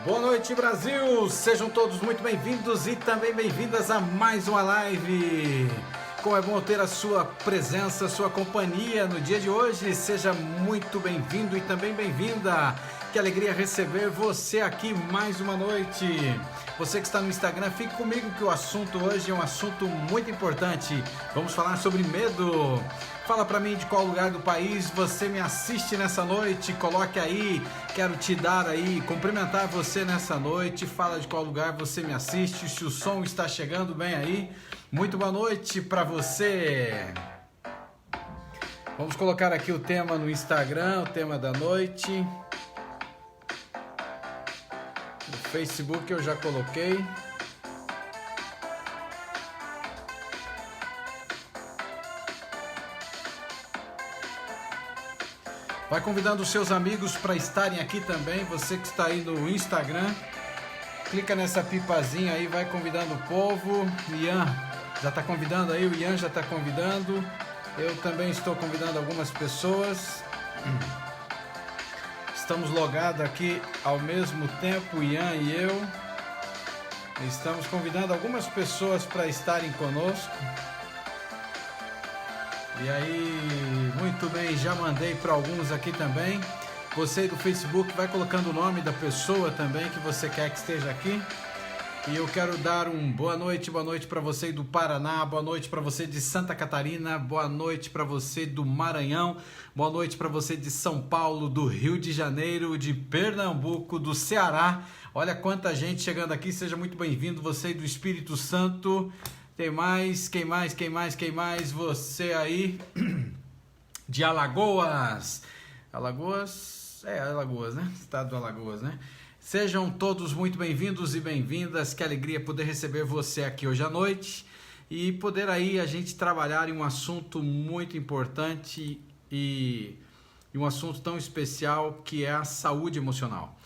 Boa noite, Brasil! Sejam todos muito bem-vindos e também bem-vindas a mais uma live. Como é bom ter a sua presença, a sua companhia no dia de hoje. Seja muito bem-vindo e também bem-vinda. Que alegria receber você aqui mais uma noite. Você que está no Instagram, fique comigo que o assunto hoje é um assunto muito importante. Vamos falar sobre medo. Fala pra mim de qual lugar do país você me assiste nessa noite. Coloque aí, quero te dar aí, cumprimentar você nessa noite. Fala de qual lugar você me assiste, se o som está chegando bem aí. Muito boa noite pra você. Vamos colocar aqui o tema no Instagram, o tema da noite. No Facebook eu já coloquei. Vai convidando os seus amigos para estarem aqui também. Você que está aí no Instagram, clica nessa pipazinha aí, vai convidando o povo. Ian já está convidando aí, o Ian já está convidando. Eu também estou convidando algumas pessoas. Estamos logados aqui ao mesmo tempo, Ian e eu. Estamos convidando algumas pessoas para estarem conosco. E aí, muito bem, já mandei para alguns aqui também. Você aí do Facebook vai colocando o nome da pessoa também que você quer que esteja aqui. E eu quero dar boa noite para você do Paraná, boa noite para você de Santa Catarina, boa noite para você do Maranhão, boa noite para você de São Paulo, do Rio de Janeiro, de Pernambuco, do Ceará. Olha quanta gente chegando aqui, seja muito bem-vindo, você aí do Espírito Santo. Quem mais? Você aí de Alagoas. Alagoas, né? Estado do Alagoas, né? Sejam todos muito bem-vindos e bem-vindas. Que alegria poder receber você aqui hoje à noite e poder aí a gente trabalhar em um assunto muito importante e um assunto tão especial que é a saúde emocional.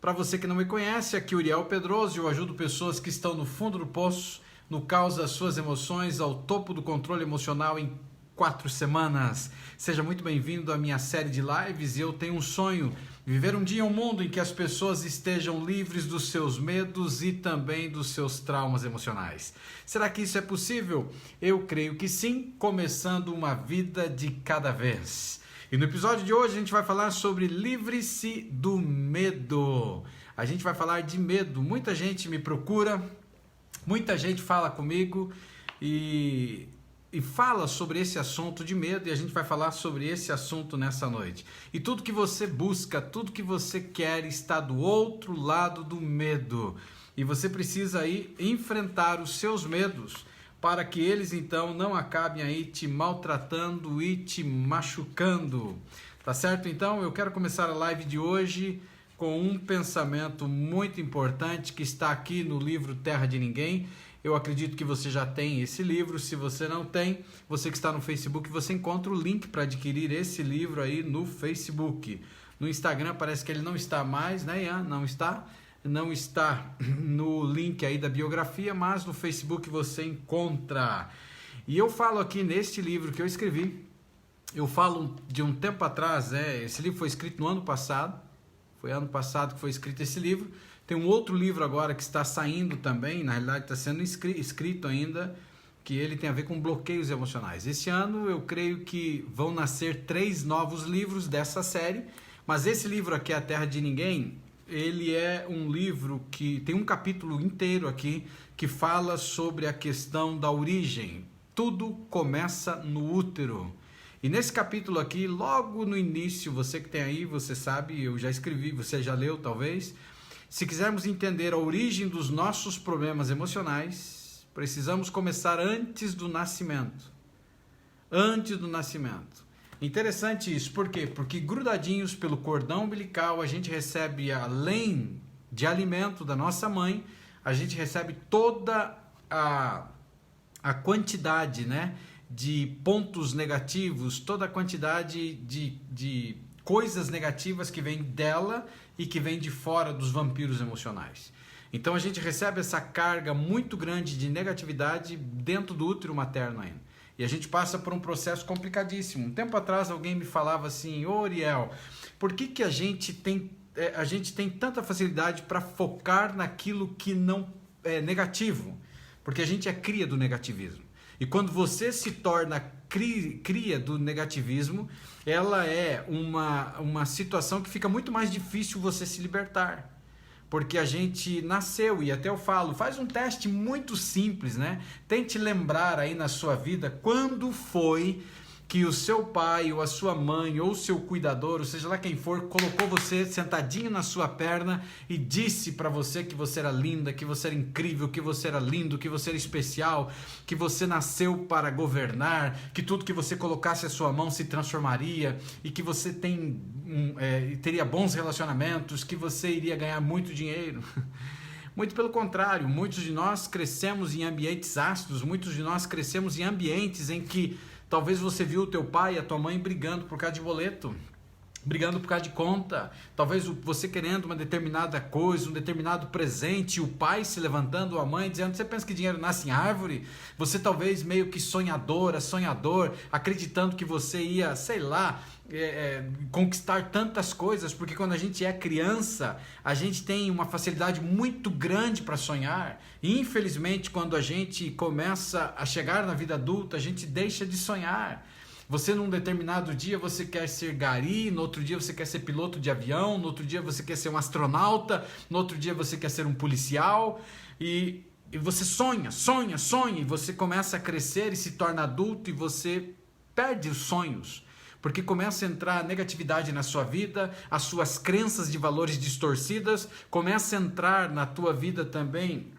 Para você que não me conhece, aqui é o Uriel Pedroso e eu ajudo pessoas que estão no fundo do poço, no caos das suas emoções, ao topo do controle emocional em 4 semanas. Seja muito bem-vindo à minha série de lives e eu tenho um sonho, viver um dia um mundo em que as pessoas estejam livres dos seus medos e também dos seus traumas emocionais. Será que isso é possível? Eu creio que sim, começando uma vida de cada vez. E no episódio de hoje a gente vai falar sobre livre-se do medo. A gente vai falar de medo. Muita gente me procura, muita gente fala comigo e fala sobre esse assunto de medo e a gente vai falar sobre esse assunto nessa noite. E tudo que você busca, tudo que você quer está do outro lado do medo. E você precisa aí enfrentar os seus medos para que eles então não acabem aí te maltratando e te machucando. Tá certo? Então eu quero começar a live de hoje com um pensamento muito importante que está aqui no livro Terra de Ninguém. Eu acredito que você já tem esse livro. Se você não tem, você que está no Facebook, você encontra o link para adquirir esse livro aí no Facebook. No Instagram parece que ele não está mais, né, Ian? Não está no link aí da biografia, mas no Facebook você encontra. E eu falo aqui neste livro que eu escrevi, eu falo de um tempo atrás, esse livro foi escrito no ano passado. Foi ano passado que foi escrito esse livro. Tem um outro livro agora que está saindo também, na realidade está sendo escrito ainda, que ele tem a ver com bloqueios emocionais. Esse ano eu creio que vão nascer 3 novos livros dessa série, mas esse livro aqui, A Terra de Ninguém, ele é um livro que tem um capítulo inteiro aqui que fala sobre a questão da origem. Tudo começa no útero. E nesse capítulo aqui, logo no início, você que tem aí, você sabe, eu já escrevi, você já leu talvez. Se quisermos entender a origem dos nossos problemas emocionais, precisamos começar antes do nascimento. Antes do nascimento. Interessante isso, por quê? Porque grudadinhos pelo cordão umbilical, a gente recebe, além de alimento da nossa mãe, a gente recebe toda a quantidade, né, de pontos negativos, toda a quantidade de coisas negativas que vem dela e que vem de fora dos vampiros emocionais. Então a gente recebe essa carga muito grande de negatividade dentro do útero materno ainda. E a gente passa por um processo complicadíssimo. Um tempo atrás alguém me falava assim: ô Uriel, por que a gente tem a gente tem tanta facilidade para focar naquilo que não é negativo, porque a gente é cria do negativismo. E quando você se torna cria do negativismo, ela é uma situação que fica muito mais difícil você se libertar. Porque a gente nasceu, e até eu falo, faz um teste muito simples, né? Tente lembrar aí na sua vida quando foi que o seu pai, ou a sua mãe, ou o seu cuidador, ou seja lá quem for, colocou você sentadinho na sua perna e disse para você que você era linda, que você era incrível, que você era lindo, que você era especial, que você nasceu para governar, que tudo que você colocasse a sua mão se transformaria e que você teria bons relacionamentos, que você iria ganhar muito dinheiro. Muito pelo contrário, muitos de nós crescemos em ambientes ácidos, muitos de nós crescemos em ambientes em que talvez você viu o teu pai e a tua mãe brigando por causa de boleto, brigando por causa de conta, talvez você querendo uma determinada coisa, um determinado presente, o pai se levantando, a mãe dizendo, você pensa que dinheiro nasce em árvore? Você talvez meio que sonhador, acreditando que você ia, sei lá, conquistar tantas coisas, porque quando a gente é criança, a gente tem uma facilidade muito grande para sonhar, e infelizmente quando a gente começa a chegar na vida adulta, a gente deixa de sonhar. Você num determinado dia você quer ser gari, no outro dia você quer ser piloto de avião, no outro dia você quer ser um astronauta, no outro dia você quer ser um policial, e você sonha, e você começa a crescer e se torna adulto e você perde os sonhos. Porque começa a entrar negatividade na sua vida, as suas crenças de valores distorcidas, começa a entrar na tua vida também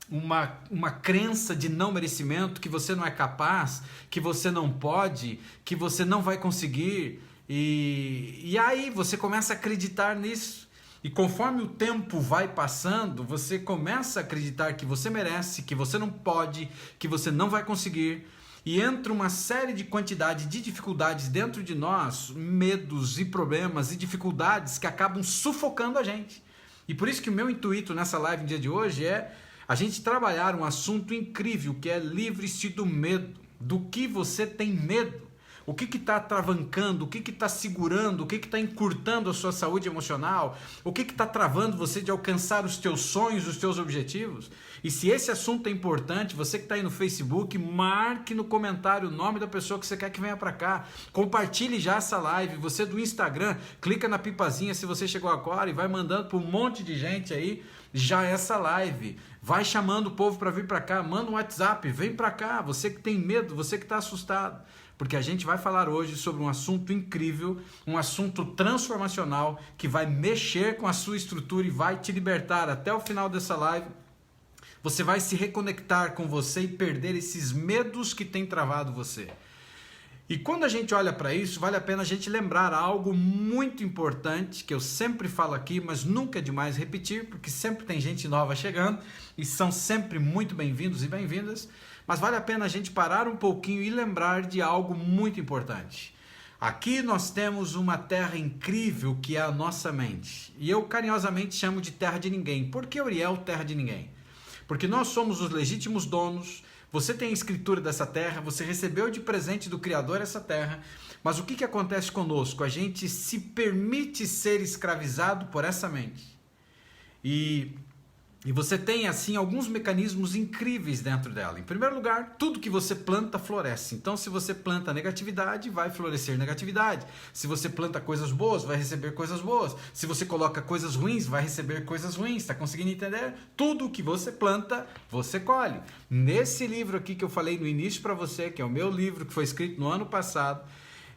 uma crença de não merecimento, que você não é capaz, que você não pode, que você não vai conseguir, e aí você começa a acreditar nisso. E conforme o tempo vai passando, você começa a acreditar que você merece, que você não pode, que você não vai conseguir. E entra uma série de quantidade de dificuldades dentro de nós, medos e problemas e dificuldades que acabam sufocando a gente. E por isso que o meu intuito nessa live no dia de hoje é a gente trabalhar um assunto incrível, que é livre-se do medo. Do que você tem medo? O que está travancando? O que está segurando? O que está encurtando a sua saúde emocional? O que está travando você de alcançar os teus sonhos, os teus objetivos? E se esse assunto é importante, você que está aí no Facebook, marque no comentário o nome da pessoa que você quer que venha para cá. Compartilhe já essa live. Você do Instagram, clica na pipazinha se você chegou agora e vai mandando para um monte de gente aí já essa live. Vai chamando o povo para vir para cá. Manda um WhatsApp, vem para cá. Você que tem medo, você que está assustado. Porque a gente vai falar hoje sobre um assunto incrível, um assunto transformacional que vai mexer com a sua estrutura e vai te libertar até o final dessa live. Você vai se reconectar com você e perder esses medos que tem travado você. E quando a gente olha para isso, vale a pena a gente lembrar algo muito importante, que eu sempre falo aqui, mas nunca é demais repetir, porque sempre tem gente nova chegando e são sempre muito bem-vindos e bem-vindas. Mas vale a pena a gente parar um pouquinho e lembrar de algo muito importante. Aqui nós temos uma terra incrível que é a nossa mente. E eu carinhosamente chamo de terra de ninguém. Por que, Uriel, terra de ninguém? Porque nós somos os legítimos donos. Você tem a escritura dessa terra, você recebeu de presente do Criador essa terra. Mas o que acontece conosco? A gente se permite ser escravizado por essa mente. E você tem, assim, alguns mecanismos incríveis dentro dela. Em primeiro lugar, tudo que você planta floresce. Então, se você planta negatividade, vai florescer negatividade. Se você planta coisas boas, vai receber coisas boas. Se você coloca coisas ruins, vai receber coisas ruins. Está conseguindo entender? Tudo que você planta, você colhe. Nesse livro aqui que eu falei no início para você, que é o meu livro, que foi escrito no ano passado,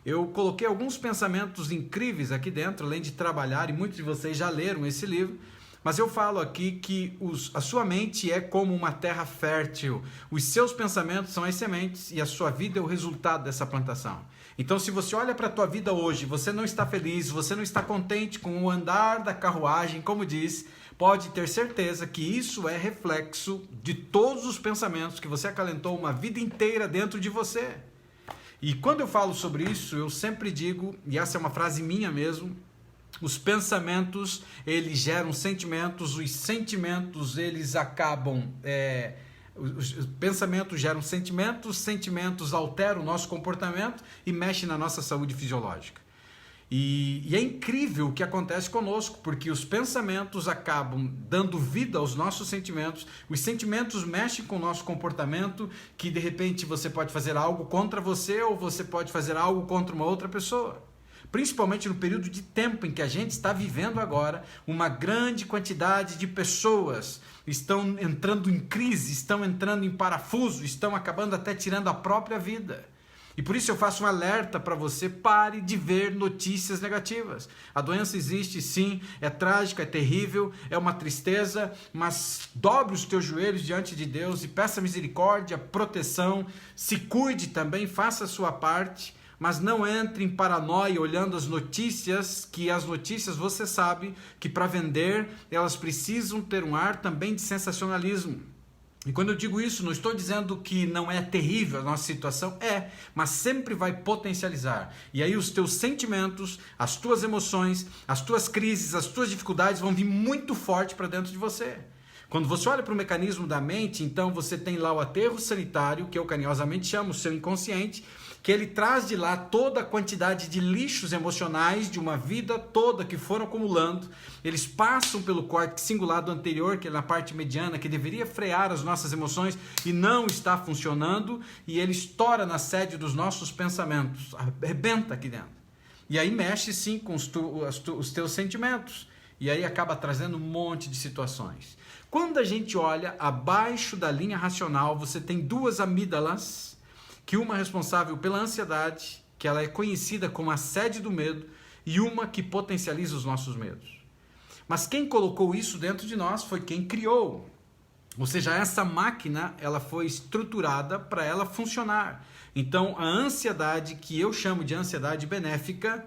eu coloquei alguns pensamentos incríveis aqui dentro, além de trabalhar, e muitos de vocês já leram esse livro. Mas eu falo aqui que a sua mente é como uma terra fértil. Os seus pensamentos são as sementes e a sua vida é o resultado dessa plantação. Então, se você olha para a tua vida hoje, você não está feliz, você não está contente com o andar da carruagem, como diz, pode ter certeza que isso é reflexo de todos os pensamentos que você acalentou uma vida inteira dentro de você. E quando eu falo sobre isso, eu sempre digo, e essa é uma frase minha mesmo, os pensamentos, eles geram sentimentos, os sentimentos, eles acabam... os pensamentos geram sentimentos, sentimentos alteram o nosso comportamento e mexem na nossa saúde fisiológica. E é incrível o que acontece conosco, porque os pensamentos acabam dando vida aos nossos sentimentos, os sentimentos mexem com o nosso comportamento, que de repente você pode fazer algo contra você ou você pode fazer algo contra uma outra pessoa. Principalmente no período de tempo em que a gente está vivendo agora, uma grande quantidade de pessoas estão entrando em crise, estão entrando em parafuso, estão acabando até tirando a própria vida. E por isso eu faço um alerta para você: pare de ver notícias negativas. A doença existe sim, é trágica, é terrível, é uma tristeza, mas dobre os teus joelhos diante de Deus e peça misericórdia, proteção, se cuide também, faça a sua parte, mas não entre em paranoia olhando as notícias, que as notícias você sabe que para vender elas precisam ter um ar também de sensacionalismo. E quando eu digo isso, não estou dizendo que não é terrível a nossa situação, mas sempre vai potencializar. E aí os teus sentimentos, as tuas emoções, as tuas crises, as tuas dificuldades vão vir muito forte para dentro de você. Quando você olha para o mecanismo da mente, então você tem lá o aterro sanitário, que eu carinhosamente chamo o seu inconsciente, que ele traz de lá toda a quantidade de lixos emocionais de uma vida toda que foram acumulando. Eles passam pelo córtex cingulado anterior, que é na parte mediana, que deveria frear as nossas emoções e não está funcionando, e ele estoura na sede dos nossos pensamentos, arrebenta aqui dentro. E aí mexe sim com os teus sentimentos, e aí acaba trazendo um monte de situações. Quando a gente olha abaixo da linha racional, você tem duas amígdalas, que uma é responsável pela ansiedade, que ela é conhecida como a sede do medo, e uma que potencializa os nossos medos. Mas quem colocou isso dentro de nós foi quem criou. Ou seja, essa máquina ela foi estruturada para ela funcionar. Então a ansiedade, que eu chamo de ansiedade benéfica,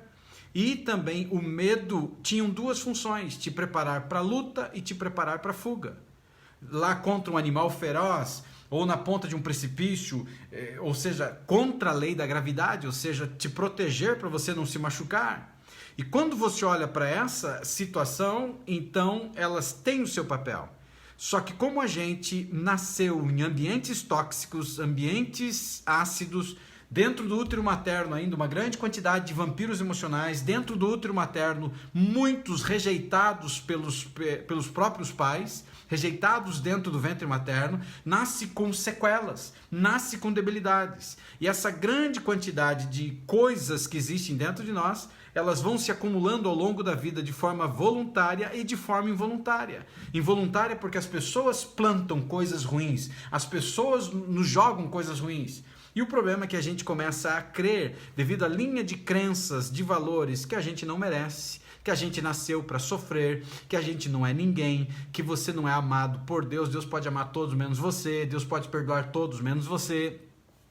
e também o medo tinham duas funções: te preparar para a luta e te preparar para a fuga. Lá contra um animal feroz, ou na ponta de um precipício, ou seja, contra a lei da gravidade, ou seja, te proteger para você não se machucar. E quando você olha para essa situação, então elas têm o seu papel. Só que como a gente nasceu em ambientes tóxicos, ambientes ácidos, dentro do útero materno ainda uma grande quantidade de vampiros emocionais, dentro do útero materno muitos rejeitados pelos próprios pais, rejeitados dentro do ventre materno, nasce com sequelas, nasce com debilidades. E essa grande quantidade de coisas que existem dentro de nós, elas vão se acumulando ao longo da vida de forma voluntária e de forma involuntária. Involuntária porque as pessoas plantam coisas ruins, as pessoas nos jogam coisas ruins. E o problema é que a gente começa a crer, devido à linha de crenças, de valores, que a gente não merece, que a gente nasceu para sofrer, que a gente não é ninguém, que você não é amado por Deus, Deus pode amar todos menos você, Deus pode perdoar todos menos você,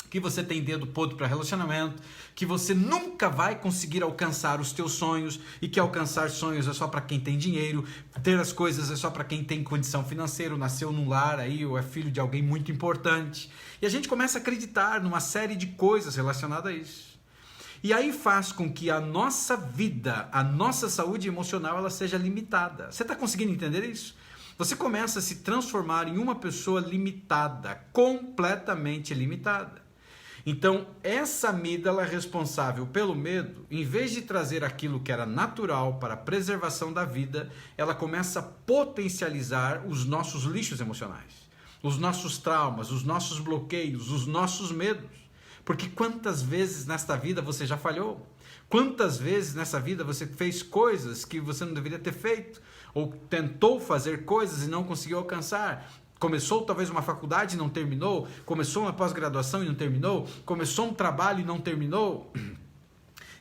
que você tem dedo podre para relacionamento, que você nunca vai conseguir alcançar os teus sonhos e que alcançar sonhos é só para quem tem dinheiro, ter as coisas é só para quem tem condição financeira, nasceu num lar aí ou é filho de alguém muito importante. E a gente começa a acreditar numa série de coisas relacionadas a isso. E aí faz com que a nossa vida, a nossa saúde emocional, ela seja limitada. Você está conseguindo entender isso? Você começa a se transformar em uma pessoa limitada, completamente limitada. Então, essa amígdala responsável pelo medo, em vez de trazer aquilo que era natural para a preservação da vida, ela começa a potencializar os nossos lixos emocionais, os nossos traumas, os nossos bloqueios, os nossos medos. Porque quantas vezes nesta vida você já falhou? Quantas vezes nessa vida você fez coisas que você não deveria ter feito? Ou tentou fazer coisas e não conseguiu alcançar? Começou talvez uma faculdade e não terminou? Começou uma pós-graduação e não terminou? Começou um trabalho e não terminou?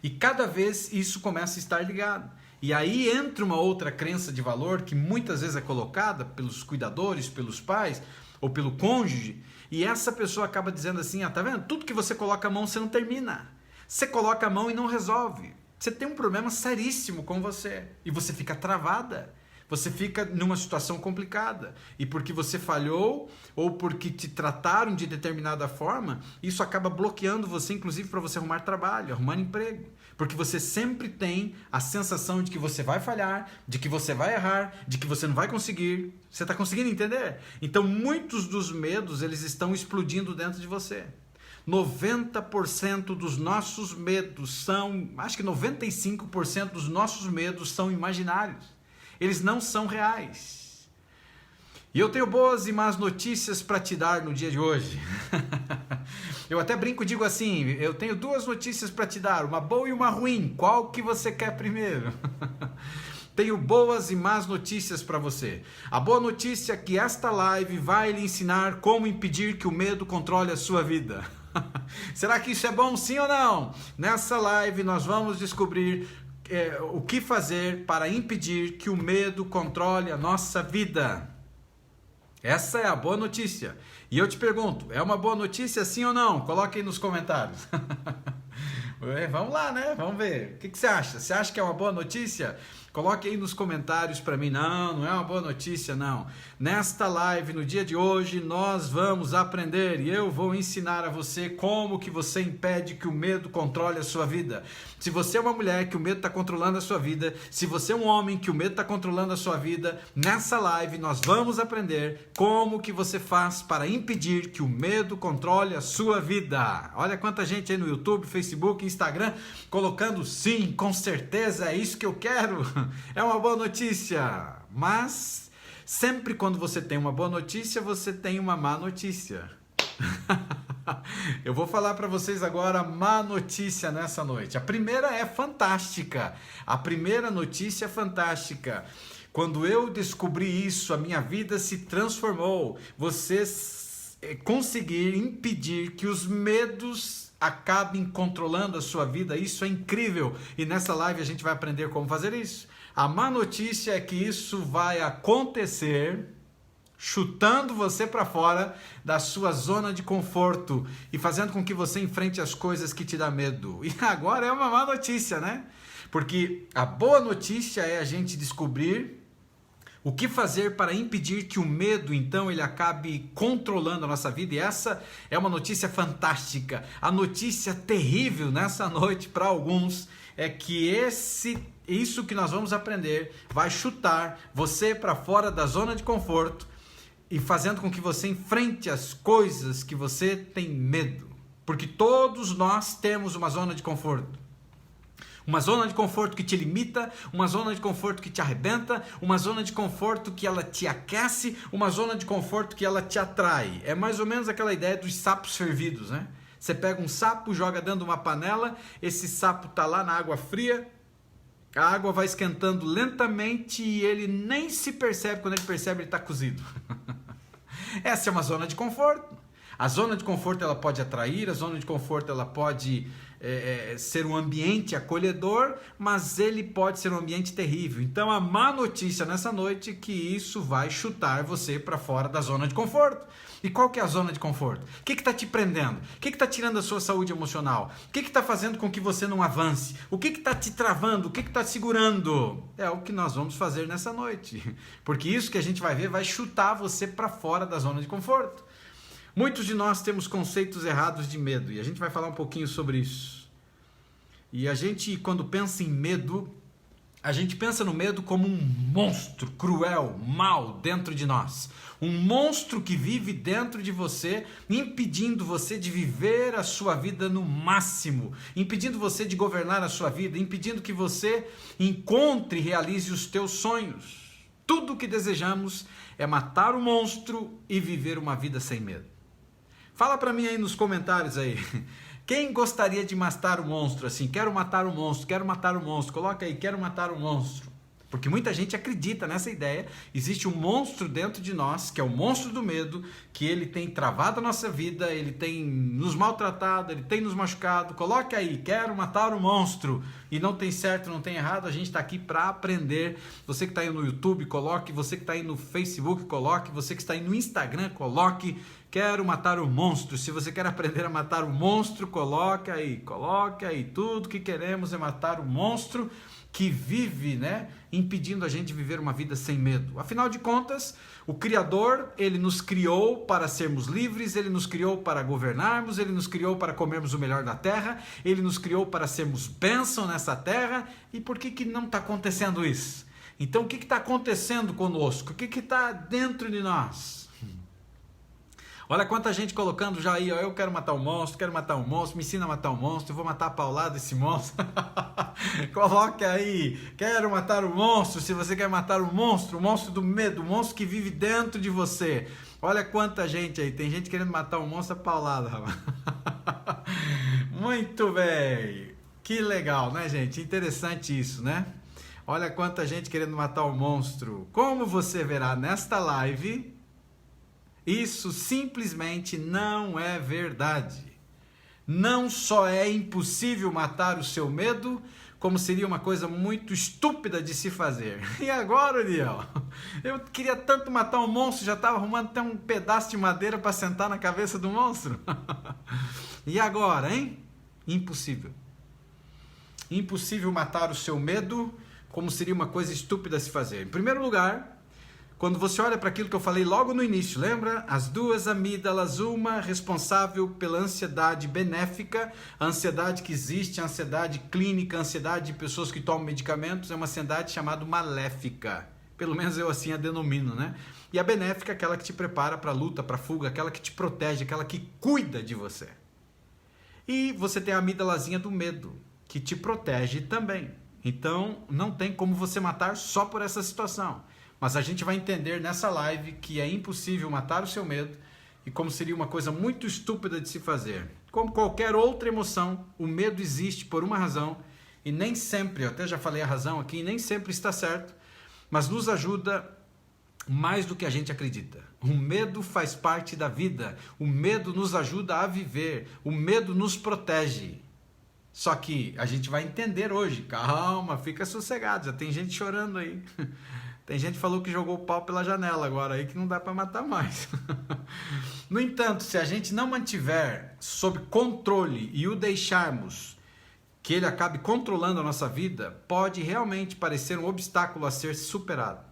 E cada vez isso começa a estar ligado. E aí entra uma outra crença de valor que muitas vezes é colocada pelos cuidadores, pelos pais ou pelo cônjuge, e essa pessoa acaba dizendo assim: tá vendo? Tudo que você coloca a mão você não termina. Você coloca a mão e não resolve. Você tem um problema seríssimo com você e você fica travada. Você fica numa situação complicada. E porque você falhou ou porque te trataram de determinada forma, isso acaba bloqueando você, inclusive, para você arrumar trabalho, arrumar emprego. Porque você sempre tem a sensação de que você vai falhar, de que você vai errar, de que você não vai conseguir. Você está conseguindo entender? Então, muitos dos medos, eles estão explodindo dentro de você. 90% dos nossos medos são, acho que 95% dos nossos medos são imaginários. Eles não são reais. E eu tenho boas e más notícias para te dar no dia de hoje. Eu até brinco e digo assim, eu tenho duas notícias para te dar, uma boa e uma ruim. Qual que você quer primeiro? Tenho boas e más notícias para você. A boa notícia é que esta live vai lhe ensinar como impedir que o medo controle a sua vida. Será que isso é bom, sim ou não? Nessa live nós vamos descobrir o que fazer para impedir que o medo controle a nossa vida. Essa é a boa notícia. E eu te pergunto, é uma boa notícia sim ou não? Coloque aí nos comentários. Vamos lá, né? Vamos ver. O que você acha? Você acha que é uma boa notícia? Coloque aí nos comentários para mim. Não é uma boa notícia, não. Nesta live, no dia de hoje, nós vamos aprender e eu vou ensinar a você como que você impede que o medo controle a sua vida. Se você é uma mulher que o medo está controlando a sua vida, se você é um homem que o medo está controlando a sua vida, nessa live nós vamos aprender como que você faz para impedir que o medo controle a sua vida. Olha quanta gente aí no YouTube, Facebook, Instagram, colocando sim, com certeza é isso que eu quero. É uma boa notícia, mas sempre quando você tem uma boa notícia, você tem uma má notícia. Eu vou falar para vocês agora a má notícia nessa noite. A primeira é fantástica. A primeira notícia é fantástica. Quando eu descobri isso, a minha vida se transformou. Você conseguir impedir que os medos acabem controlando a sua vida, isso é incrível. E nessa live a gente vai aprender como fazer isso. A má notícia é que isso vai acontecer chutando você para fora da sua zona de conforto e fazendo com que você enfrente as coisas que te dá medo. E agora é uma má notícia, né? Porque a boa notícia é a gente descobrir o que fazer para impedir que o medo, então, ele acabe controlando a nossa vida. E essa é uma notícia fantástica. A notícia terrível nessa noite para alguns é que isso que nós vamos aprender vai chutar você para fora da zona de conforto e fazendo com que você enfrente as coisas que você tem medo. Porque todos nós temos uma zona de conforto. Uma zona de conforto que te limita, uma zona de conforto que te arrebenta, uma zona de conforto que ela te aquece, uma zona de conforto que ela te atrai. É mais ou menos aquela ideia dos sapos fervidos, né? Você pega um sapo, joga dentro de uma panela, esse sapo está lá na água fria, a água vai esquentando lentamente e ele nem se percebe, quando ele percebe ele está cozido. Essa é uma zona de conforto. A zona de conforto ela pode atrair, a zona de conforto ela pode ser um ambiente acolhedor, mas ele pode ser um ambiente terrível. Então a má notícia nessa noite é que isso vai chutar você para fora da zona de conforto. E qual que é a zona de conforto? O que está te prendendo? O que está tirando a sua saúde emocional? O que está fazendo com que você não avance? O que está te travando? O que está te segurando? É o que nós vamos fazer nessa noite. Porque isso que a gente vai ver vai chutar você para fora da zona de conforto. Muitos de nós temos conceitos errados de medo e a gente vai falar um pouquinho sobre isso. E a gente, quando pensa em medo, a gente pensa no medo como um monstro cruel, mau dentro de nós. Um monstro que vive dentro de você, impedindo você de viver a sua vida no máximo, impedindo você de governar a sua vida, impedindo que você encontre e realize os teus sonhos. Tudo o que desejamos é matar o monstro e viver uma vida sem medo. Fala para mim aí nos comentários aí. Quem gostaria de matar o monstro assim? Quero matar o monstro, quero matar o monstro. Coloca aí, quero matar o monstro. Porque muita gente acredita nessa ideia. Existe um monstro dentro de nós, que é o monstro do medo, que ele tem travado a nossa vida, ele tem nos maltratado, ele tem nos machucado. Coloque aí, quero matar o monstro. E não tem certo, não tem errado, a gente está aqui para aprender. Você que está aí no YouTube, coloque. Você que está aí no Facebook, coloque. Você que está aí no Instagram, coloque. Quero matar o monstro. Se você quer aprender a matar o monstro, coloque aí. Coloque aí. Tudo que queremos é matar o monstro que vive, né, impedindo a gente de viver uma vida sem medo. Afinal de contas, o Criador, ele nos criou para sermos livres, ele nos criou para governarmos, ele nos criou para comermos o melhor da terra, ele nos criou para sermos bênção nessa terra. E por que não está acontecendo isso? Então, o que está acontecendo conosco? O que está dentro de nós? Olha quanta gente colocando já aí, ó, eu quero matar um monstro, me ensina a matar um monstro, eu vou matar a paulada esse monstro. Coloque aí, quero matar o monstro, se você quer matar o monstro do medo, o monstro que vive dentro de você. Olha quanta gente aí, tem gente querendo matar um monstro a paulada, rapaz. Muito bem, que legal, né, gente? Interessante isso, né? Olha quanta gente querendo matar o monstro. Como você verá nesta live, isso simplesmente não é verdade. Não só é impossível matar o seu medo, como seria uma coisa muito estúpida de se fazer. E agora, Uriel? Eu queria tanto matar um monstro, já estava arrumando até um pedaço de madeira para sentar na cabeça do monstro. E agora, hein? Impossível. Impossível matar o seu medo, como seria uma coisa estúpida a se fazer. Em primeiro lugar, quando você olha para aquilo que eu falei logo no início, lembra? As duas amígdalas, uma responsável pela ansiedade benéfica, a ansiedade que existe, a ansiedade clínica, a ansiedade de pessoas que tomam medicamentos, é uma ansiedade chamada maléfica. Pelo menos eu assim a denomino, né? E a benéfica é aquela que te prepara para a luta, para a fuga, aquela que te protege, aquela que cuida de você. E você tem a amígdalazinha do medo, que te protege também. Então, não tem como você matar só por essa situação. Mas a gente vai entender nessa live que é impossível matar o seu medo e como seria uma coisa muito estúpida de se fazer. Como qualquer outra emoção, o medo existe por uma razão e nem sempre, eu até já falei a razão aqui, nem sempre está certo, mas nos ajuda mais do que a gente acredita. O medo faz parte da vida, o medo nos ajuda a viver, o medo nos protege. Só que a gente vai entender hoje, calma, fica sossegado, já tem gente chorando aí. Tem gente que falou que jogou o pau pela janela agora aí, que não dá para matar mais. No entanto, se a gente não mantiver sob controle e o deixarmos que ele acabe controlando a nossa vida, pode realmente parecer um obstáculo a ser superado.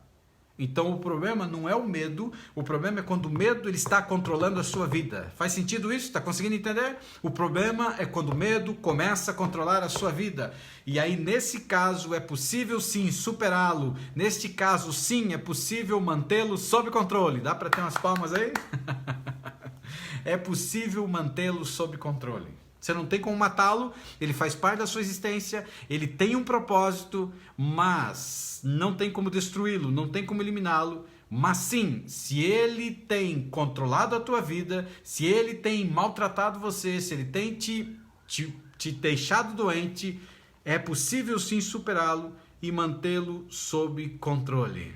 Então o problema não é o medo, o problema é quando o medo ele está controlando a sua vida. Faz sentido isso? Está conseguindo entender? O problema é quando o medo começa a controlar a sua vida. E aí nesse caso é possível sim superá-lo. Neste caso sim é possível mantê-lo sob controle. Dá para ter umas palmas aí? É possível mantê-lo sob controle. Você não tem como matá-lo, ele faz parte da sua existência, ele tem um propósito, mas não tem como destruí-lo, não tem como eliminá-lo. Mas sim, se ele tem controlado a tua vida, se ele tem maltratado você, se ele tem te deixado doente, é possível sim superá-lo e mantê-lo sob controle.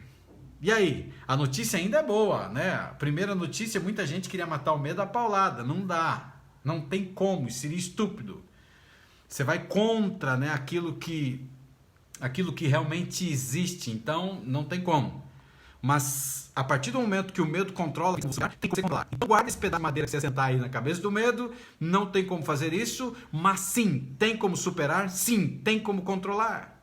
E aí, a notícia ainda é boa, né? A primeira notícia, muita gente queria matar o medo à paulada, não dá. Não tem como, isso seria estúpido. Você vai contra, né, aquilo que realmente existe, então não tem como. Mas a partir do momento que o medo controla, tem que você controlar. Então guarda esse pedaço de madeira que você sentar aí na cabeça do medo, não tem como fazer isso, mas sim, tem como superar, sim, tem como controlar.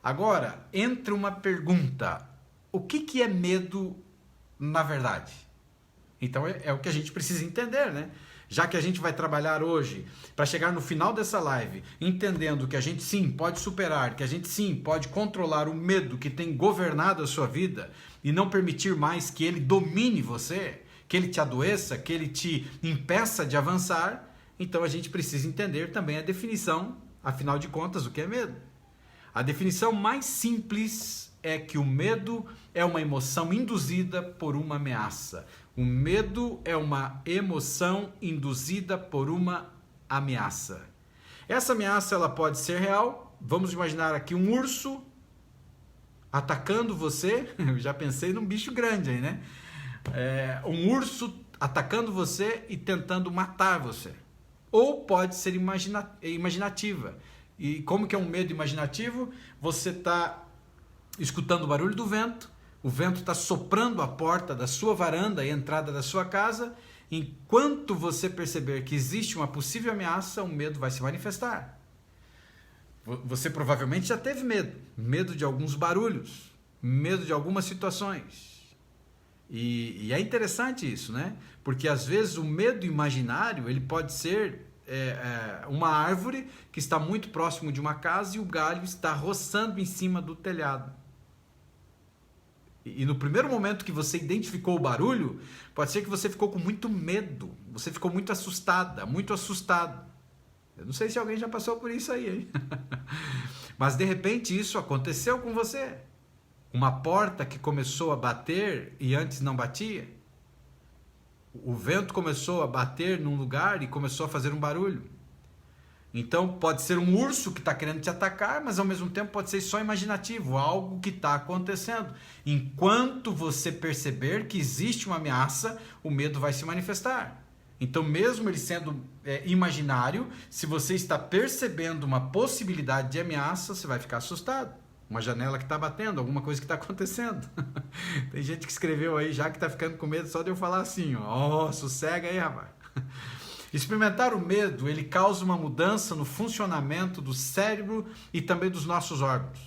Agora, entra uma pergunta. O que é medo na verdade? Então é o que a gente precisa entender, né? Já que a gente vai trabalhar hoje para chegar no final dessa live entendendo que a gente sim pode superar, que a gente sim pode controlar o medo que tem governado a sua vida e não permitir mais que ele domine você, que ele te adoeça, que ele te impeça de avançar, então a gente precisa entender também a definição, afinal de contas, o que é medo. A definição mais simples é que o medo é uma emoção induzida por uma ameaça. O medo é uma emoção induzida por uma ameaça. Essa ameaça ela pode ser real. Vamos imaginar aqui um urso atacando você. Eu já pensei num bicho grande aí, né? Um urso atacando você e tentando matar você. Ou pode ser imaginativa. E como que é um medo imaginativo? Você está escutando o barulho do vento. O vento está soprando a porta da sua varanda e a entrada da sua casa. Enquanto você perceber que existe uma possível ameaça, o medo vai se manifestar. Você provavelmente já teve medo. Medo de alguns barulhos. Medo de algumas situações. E é interessante isso, né? Porque às vezes o medo imaginário ele pode ser uma árvore que está muito próximo de uma casa e o galho está roçando em cima do telhado. E no primeiro momento que você identificou o barulho, pode ser que você ficou com muito medo, você ficou muito assustada, muito assustado. Eu não sei se alguém já passou por isso aí, hein? Mas de repente isso aconteceu com você. Uma porta que começou a bater e antes não batia. O vento começou a bater num lugar e começou a fazer um barulho. Então pode ser um urso que está querendo te atacar, mas ao mesmo tempo pode ser só imaginativo, algo que está acontecendo. Enquanto você perceber que existe uma ameaça, o medo vai se manifestar. Então mesmo ele sendo imaginário, se você está percebendo uma possibilidade de ameaça, você vai ficar assustado. Uma janela que está batendo, alguma coisa que está acontecendo. Tem gente que escreveu aí já que está ficando com medo só de eu falar assim, ó, sossega aí, rapaz. Experimentar o medo, ele causa uma mudança no funcionamento do cérebro e também dos nossos órgãos.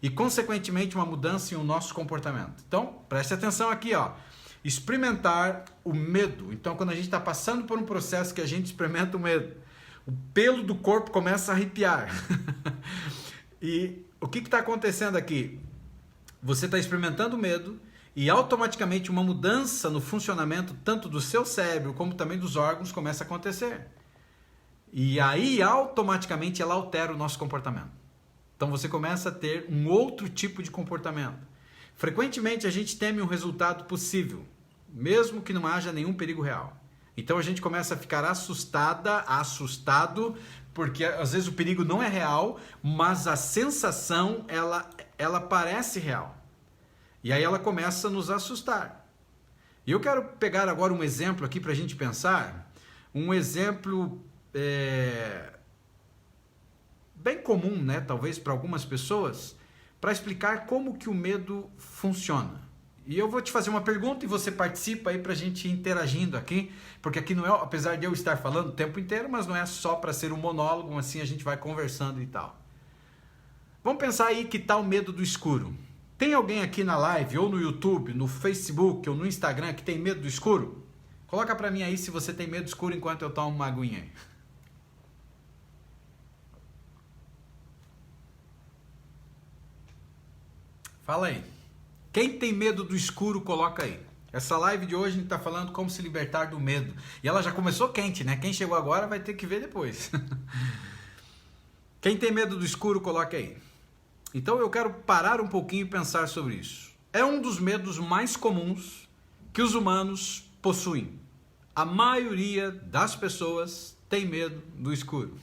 E, consequentemente, uma mudança em o nosso comportamento. Então, preste atenção aqui, ó. Experimentar o medo. Então, quando a gente está passando por um processo que a gente experimenta o medo, o pelo do corpo começa a arrepiar. E o que está acontecendo aqui? Você está experimentando o medo, e automaticamente uma mudança no funcionamento tanto do seu cérebro como também dos órgãos começa a acontecer. E aí automaticamente ela altera o nosso comportamento. Então você começa a ter um outro tipo de comportamento. Frequentemente a gente teme um resultado possível, mesmo que não haja nenhum perigo real. Então a gente começa a ficar assustado, porque às vezes o perigo não é real, mas a sensação ela parece real. E aí ela começa a nos assustar. E eu quero pegar agora um exemplo aqui para a gente pensar. Um exemplo bem comum, né? Talvez para algumas pessoas, para explicar como que o medo funciona. E eu vou te fazer uma pergunta e você participa aí para a gente ir interagindo aqui. Porque aqui não é, apesar de eu estar falando o tempo inteiro, mas não é só para ser um monólogo, assim a gente vai conversando e tal. Vamos pensar aí que tal o medo do escuro. Tem alguém aqui na live, ou no YouTube, no Facebook, ou no Instagram, que tem medo do escuro? Coloca pra mim aí se você tem medo do escuro enquanto eu tomo uma aguinha aí. Fala aí. Quem tem medo do escuro, coloca aí. Essa live de hoje a gente tá falando como se libertar do medo. E ela já começou quente, né? Quem chegou agora vai ter que ver depois. Quem tem medo do escuro, coloca aí. Então eu quero parar um pouquinho e pensar sobre isso. É um dos medos mais comuns que os humanos possuem. A maioria das pessoas tem medo do escuro.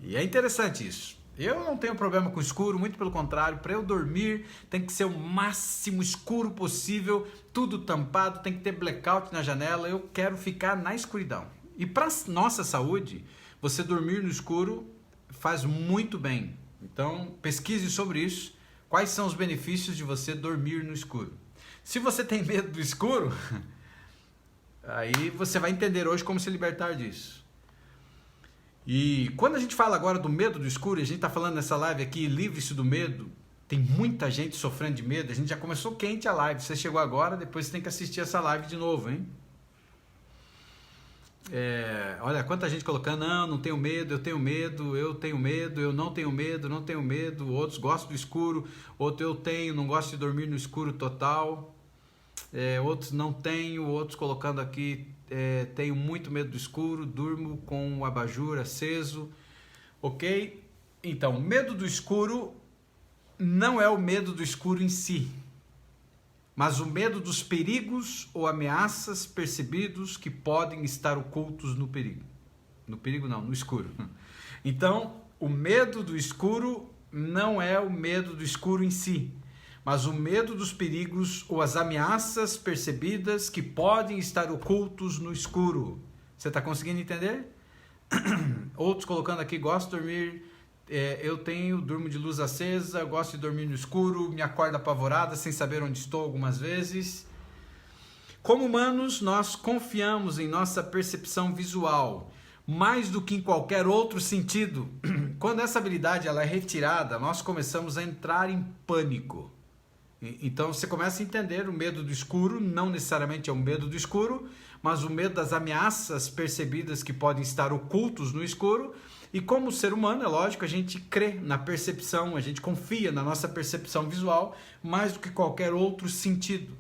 E é interessante isso. Eu não tenho problema com escuro, muito pelo contrário. Para eu dormir tem que ser o máximo escuro possível, tudo tampado, tem que ter blackout na janela. Eu quero ficar na escuridão. E para nossa saúde, você dormir no escuro faz muito bem. Então, pesquise sobre isso. Quais são os benefícios de você dormir no escuro? Se você tem medo do escuro, aí você vai entender hoje como se libertar disso. E quando a gente fala agora do medo do escuro, a gente está falando nessa live aqui, livre-se do medo, tem muita gente sofrendo de medo, a gente já começou quente a live, você chegou agora, depois você tem que assistir essa live de novo, hein? Olha, quanta gente colocando, não tenho medo, eu tenho medo, eu tenho medo, eu não tenho medo, não tenho medo, outros gostam do escuro, outro eu tenho, não gosto de dormir no escuro total, outros não tenho, outros colocando aqui, tenho muito medo do escuro, durmo com o abajur aceso, ok? Então, medo do escuro não é o medo do escuro em si, mas o medo dos perigos ou ameaças percebidos que podem estar ocultos no perigo. No perigo não, no escuro. Então, o medo do escuro não é o medo do escuro em si, mas o medo dos perigos ou as ameaças percebidas que podem estar ocultos no escuro. Você está conseguindo entender? Outros colocando aqui, gosto de dormir... durmo de luz acesa, gosto de dormir no escuro, me acordo apavorada sem saber onde estou algumas vezes. Como humanos, nós confiamos em nossa percepção visual, mais do que em qualquer outro sentido. Quando essa habilidade ela é retirada, nós começamos a entrar em pânico. Então você começa a entender o medo do escuro, não necessariamente é o medo do escuro, mas o medo das ameaças percebidas que podem estar ocultos no escuro. E como ser humano, é lógico, a gente crê na percepção, a gente confia na nossa percepção visual mais do que qualquer outro sentido.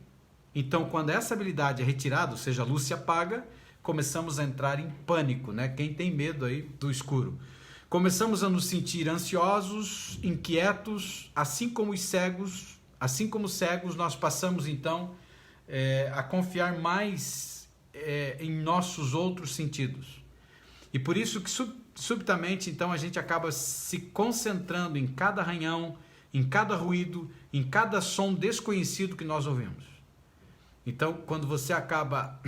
Então, quando essa habilidade é retirada, ou seja, a luz se apaga, começamos a entrar em pânico, né? Quem tem medo aí do escuro? Começamos a nos sentir ansiosos, inquietos, assim como os cegos. Assim como cegos, nós passamos então a confiar mais em nossos outros sentidos. E por isso que subitamente então a gente acaba se concentrando em cada arranhão, em cada ruído, em cada som desconhecido que nós ouvimos. Então, quando você acaba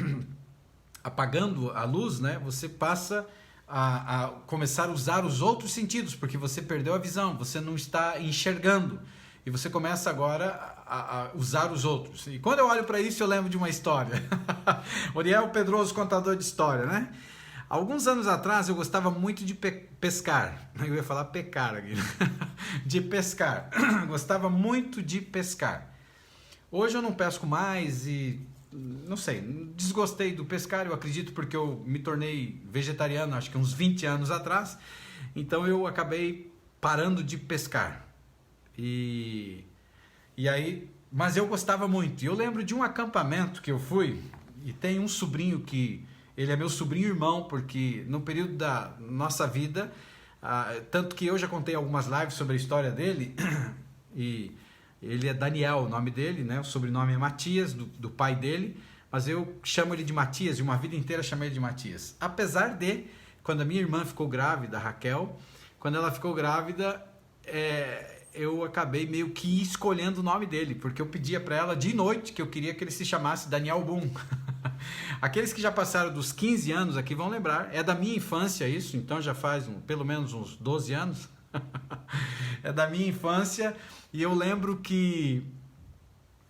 apagando a luz, né, você passa a começar a usar os outros sentidos, porque você perdeu a visão, você não está enxergando. E você começa agora a usar os outros. E quando eu olho para isso, eu lembro de uma história. Uriel Pedroso, contador de história, né? Alguns anos atrás, eu gostava muito de pescar. Eu ia falar pecar aqui. De pescar. Gostava muito de pescar. Hoje eu não pesco mais e, não sei, desgostei do pescar, eu acredito, porque eu me tornei vegetariano, acho que uns 20 anos atrás. Então eu acabei parando de pescar. E aí, mas eu gostava muito. E eu lembro de um acampamento que eu fui, e tem um sobrinho que, ele é meu sobrinho irmão, porque no período da nossa vida, tanto que eu já contei algumas lives sobre a história dele, e ele é Daniel, o nome dele, né? O sobrenome é Matias, do pai dele, mas eu chamo ele de Matias, e uma vida inteira chamei ele de Matias. Apesar de, quando a minha irmã ficou grávida, a Raquel, quando ela ficou grávida, eu acabei meio que escolhendo o nome dele, porque eu pedia para ela de noite que eu queria que ele se chamasse Daniel Boom. Aqueles que já passaram dos 15 anos aqui vão lembrar, é da minha infância isso, então já faz pelo menos uns 12 anos. É da minha infância, e eu lembro que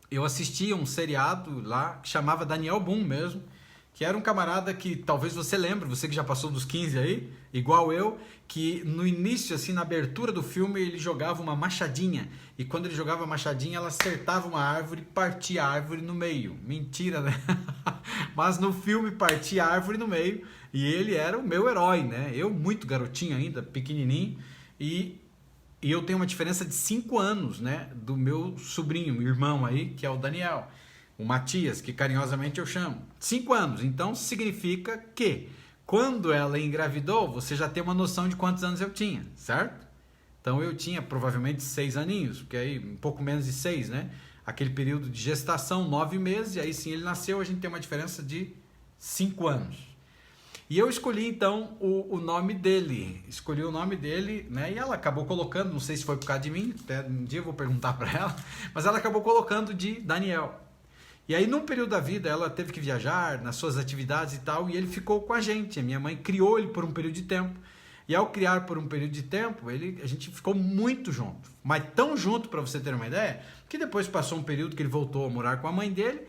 eu assistia um seriado lá que chamava Daniel Boom mesmo, que era um camarada que talvez você lembre, você que já passou dos 15 aí, igual eu, que no início, assim, na abertura do filme, ele jogava uma machadinha, e quando ele jogava a machadinha, ela acertava uma árvore e partia a árvore no meio. Mentira, né? Mas no filme partia a árvore no meio, e ele era o meu herói, né? Eu muito garotinho ainda, pequenininho, e eu tenho uma diferença de 5 anos, né, do meu sobrinho, irmão aí, que é o Daniel, o Matias, que carinhosamente eu chamo. 5 anos, então significa que quando ela engravidou, você já tem uma noção de quantos anos eu tinha, certo? Então eu tinha provavelmente 6 aninhos, porque aí um pouco menos de 6, né? Aquele período de gestação, 9 meses, e aí sim ele nasceu, a gente tem uma diferença de 5 anos. E eu escolhi então o nome dele, né? E ela acabou colocando, não sei se foi por causa de mim, até um dia eu vou perguntar para ela, mas ela acabou colocando de Daniel. E aí num período da vida ela teve que viajar nas suas atividades e tal, e ele ficou com a gente. A minha mãe criou ele por um período de tempo. E ao criar por um período de tempo, a gente ficou muito junto. Mas tão junto, para você ter uma ideia, que depois passou um período que ele voltou a morar com a mãe dele,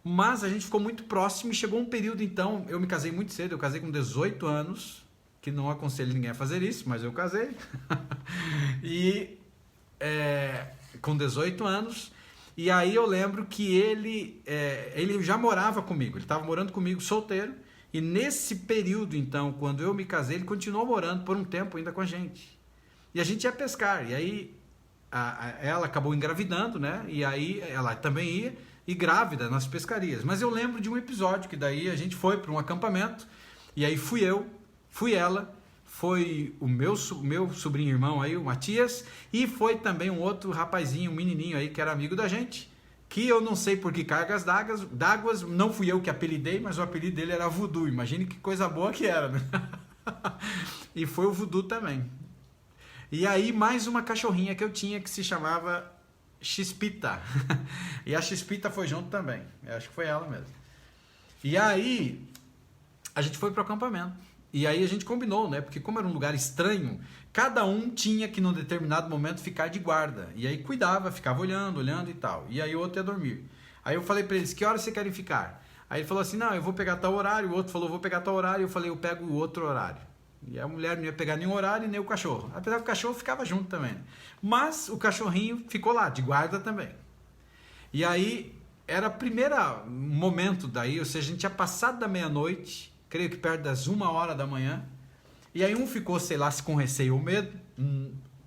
mas a gente ficou muito próximo e chegou um período, então, eu me casei muito cedo, eu casei com 18 anos, que não aconselho ninguém a fazer isso, mas eu casei. E com 18 anos, e aí eu lembro que ele já morava comigo, ele estava morando comigo solteiro, e nesse período, então, quando eu me casei, ele continuou morando por um tempo ainda com a gente. E a gente ia pescar, e aí ela acabou engravidando, né? E aí ela também ia, e grávida nas pescarias. Mas eu lembro de um episódio que daí a gente foi para um acampamento, e aí fui ela, foi o meu sobrinho irmão aí, o Matias, e foi também um outro rapazinho, um menininho aí que era amigo da gente, que eu não sei por que cargas d'água, não fui eu que apelidei, mas o apelido dele era Voodoo. Imagine que coisa boa que era, né? E foi o Voodoo também. E aí mais uma cachorrinha que eu tinha que se chamava Chispita. E a Chispita foi junto também. Eu acho que foi ela mesmo. E aí a gente foi pro acampamento. E aí a gente combinou, né? Porque como era um lugar estranho, cada um tinha que num determinado momento ficar de guarda. E aí cuidava, ficava olhando e tal. E aí o outro ia dormir. Aí eu falei pra eles, que horas vocês querem ficar? Aí ele falou assim, não, eu vou pegar tal horário. O outro falou, vou pegar tal horário. Eu falei, eu pego o outro horário. E a mulher não ia pegar nenhum horário e nem o cachorro. Apesar que o cachorro ficava junto também. Mas o cachorrinho ficou lá, de guarda também. E aí era o primeiro momento daí, ou seja, a gente tinha passado da meia-noite, creio que perto das 1h da manhã, e aí um ficou, sei lá, se com receio ou medo,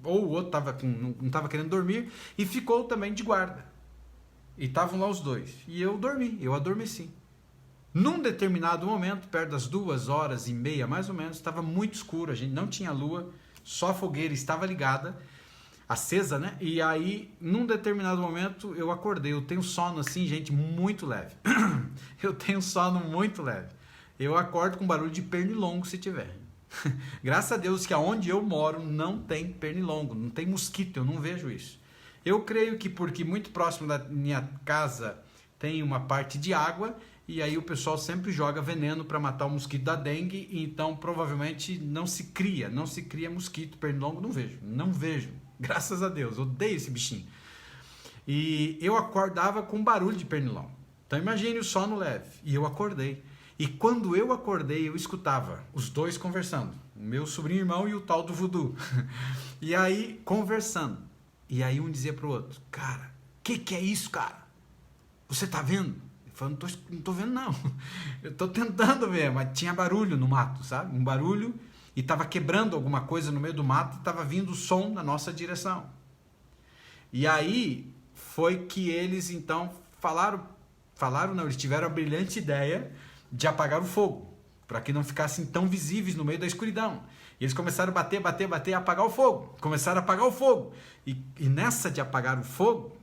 ou o outro não estava querendo dormir, e ficou também de guarda. E estavam lá os dois. E eu adormeci. Num determinado momento, perto das 2h30, mais ou menos, estava muito escuro, a gente não tinha lua, só a fogueira estava ligada, acesa, né? E aí, num determinado momento, eu acordei. Eu tenho sono assim, gente, muito leve. Eu tenho sono muito leve. Eu acordo com barulho de pernilongo se tiver. Graças a Deus que aonde eu moro não tem pernilongo, não tem mosquito, eu não vejo isso. Eu creio que porque muito próximo da minha casa tem uma parte de água, e aí o pessoal sempre joga veneno para matar o mosquito da dengue, então provavelmente não se cria mosquito, pernilongo, não vejo, graças a Deus, odeio esse bichinho. E eu acordava com barulho de pernilongo, então imagine o sono leve, e eu acordei. E quando eu acordei, eu escutava os dois conversando, o meu sobrinho irmão e o tal do voodoo. E aí, conversando. E aí um dizia pro outro, cara, que é isso, cara? Você tá vendo? Ele falou, não tô vendo não. Eu tô tentando ver, mas tinha barulho no mato, sabe? Um barulho, e tava quebrando alguma coisa no meio do mato, e tava vindo o som na nossa direção. E aí, foi que eles então falaram não, eles tiveram a brilhante ideia de apagar o fogo, para que não ficassem tão visíveis no meio da escuridão. E eles começaram a bater, e apagar o fogo. Começaram a apagar o fogo. E nessa de apagar o fogo,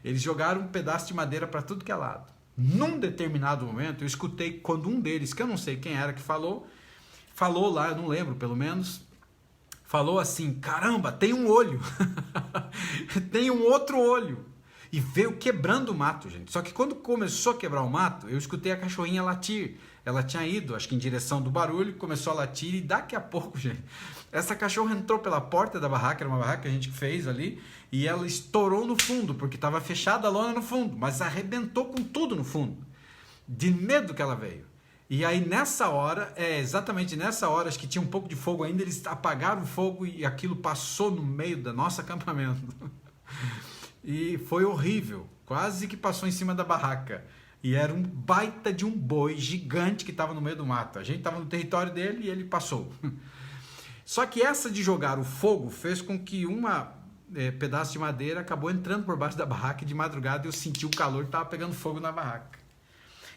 eles jogaram um pedaço de madeira para tudo que é lado. Num determinado momento, eu escutei quando um deles, que eu não sei quem era que falou lá, eu não lembro pelo menos, falou assim, caramba, tem um olho. Tem um outro olho. E veio quebrando o mato, gente. Só que quando começou a quebrar o mato, eu escutei a cachorrinha latir. Ela tinha ido, acho que em direção do barulho, começou a latir e daqui a pouco, gente, essa cachorra entrou pela porta da barraca, era uma barraca que a gente fez ali, e ela estourou no fundo, porque estava fechada a lona no fundo, mas arrebentou com tudo no fundo, de medo que ela veio. E aí nessa hora, exatamente nessa hora, acho que tinha um pouco de fogo ainda, eles apagaram o fogo e aquilo passou no meio do nosso acampamento. E foi horrível, quase que passou em cima da barraca. E era um baita de um boi gigante que estava no meio do mato. A gente estava no território dele e ele passou. Só que essa de jogar o fogo fez com que pedaço de madeira acabou entrando por baixo da barraca, e de madrugada eu senti o calor e estava pegando fogo na barraca.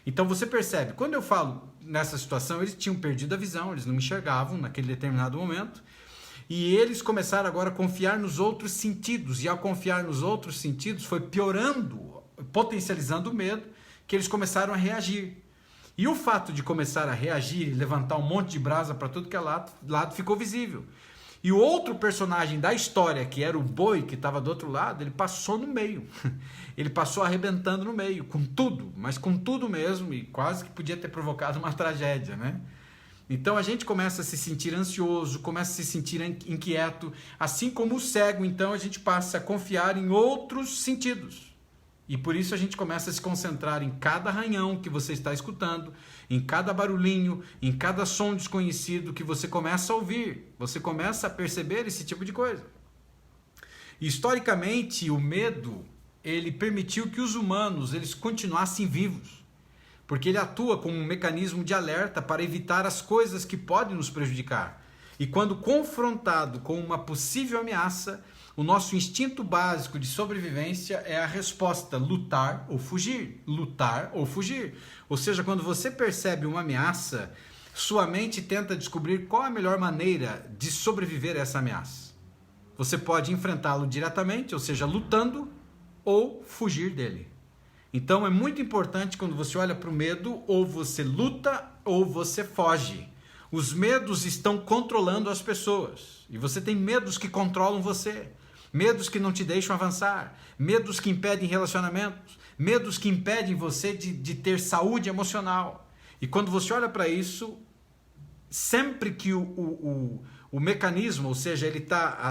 Então você percebe, quando eu falo nessa situação, eles tinham perdido a visão, eles não me enxergavam naquele determinado momento. E eles começaram agora a confiar nos outros sentidos. E ao confiar nos outros sentidos, foi piorando, potencializando o medo, que eles começaram a reagir. E o fato de começar a reagir e levantar um monte de brasa para tudo que é lado ficou visível. E o outro personagem da história, que era o boi que estava do outro lado, ele passou no meio. Ele passou arrebentando no meio, com tudo, mas com tudo mesmo, e quase que podia ter provocado uma tragédia, né? Então a gente começa a se sentir ansioso, começa a se sentir inquieto, assim como o cego, então a gente passa a confiar em outros sentidos. E por isso a gente começa a se concentrar em cada arranhão que você está escutando, em cada barulhinho, em cada som desconhecido que você começa a ouvir. Você começa a perceber esse tipo de coisa. Historicamente, o medo, ele permitiu que os humanos eles continuassem vivos. Porque ele atua como um mecanismo de alerta para evitar as coisas que podem nos prejudicar. E quando confrontado com uma possível ameaça, o nosso instinto básico de sobrevivência é a resposta lutar ou fugir. Lutar ou fugir. Ou seja, quando você percebe uma ameaça, sua mente tenta descobrir qual a melhor maneira de sobreviver a essa ameaça. Você pode enfrentá-lo diretamente, ou seja, lutando, ou fugir dele. Então é muito importante quando você olha para o medo, ou você luta ou você foge. Os medos estão controlando as pessoas. E você tem medos que controlam você. Medos que não te deixam avançar. Medos que impedem relacionamentos. Medos que impedem você de ter saúde emocional. E quando você olha para isso, sempre que o mecanismo, ou seja, ele está...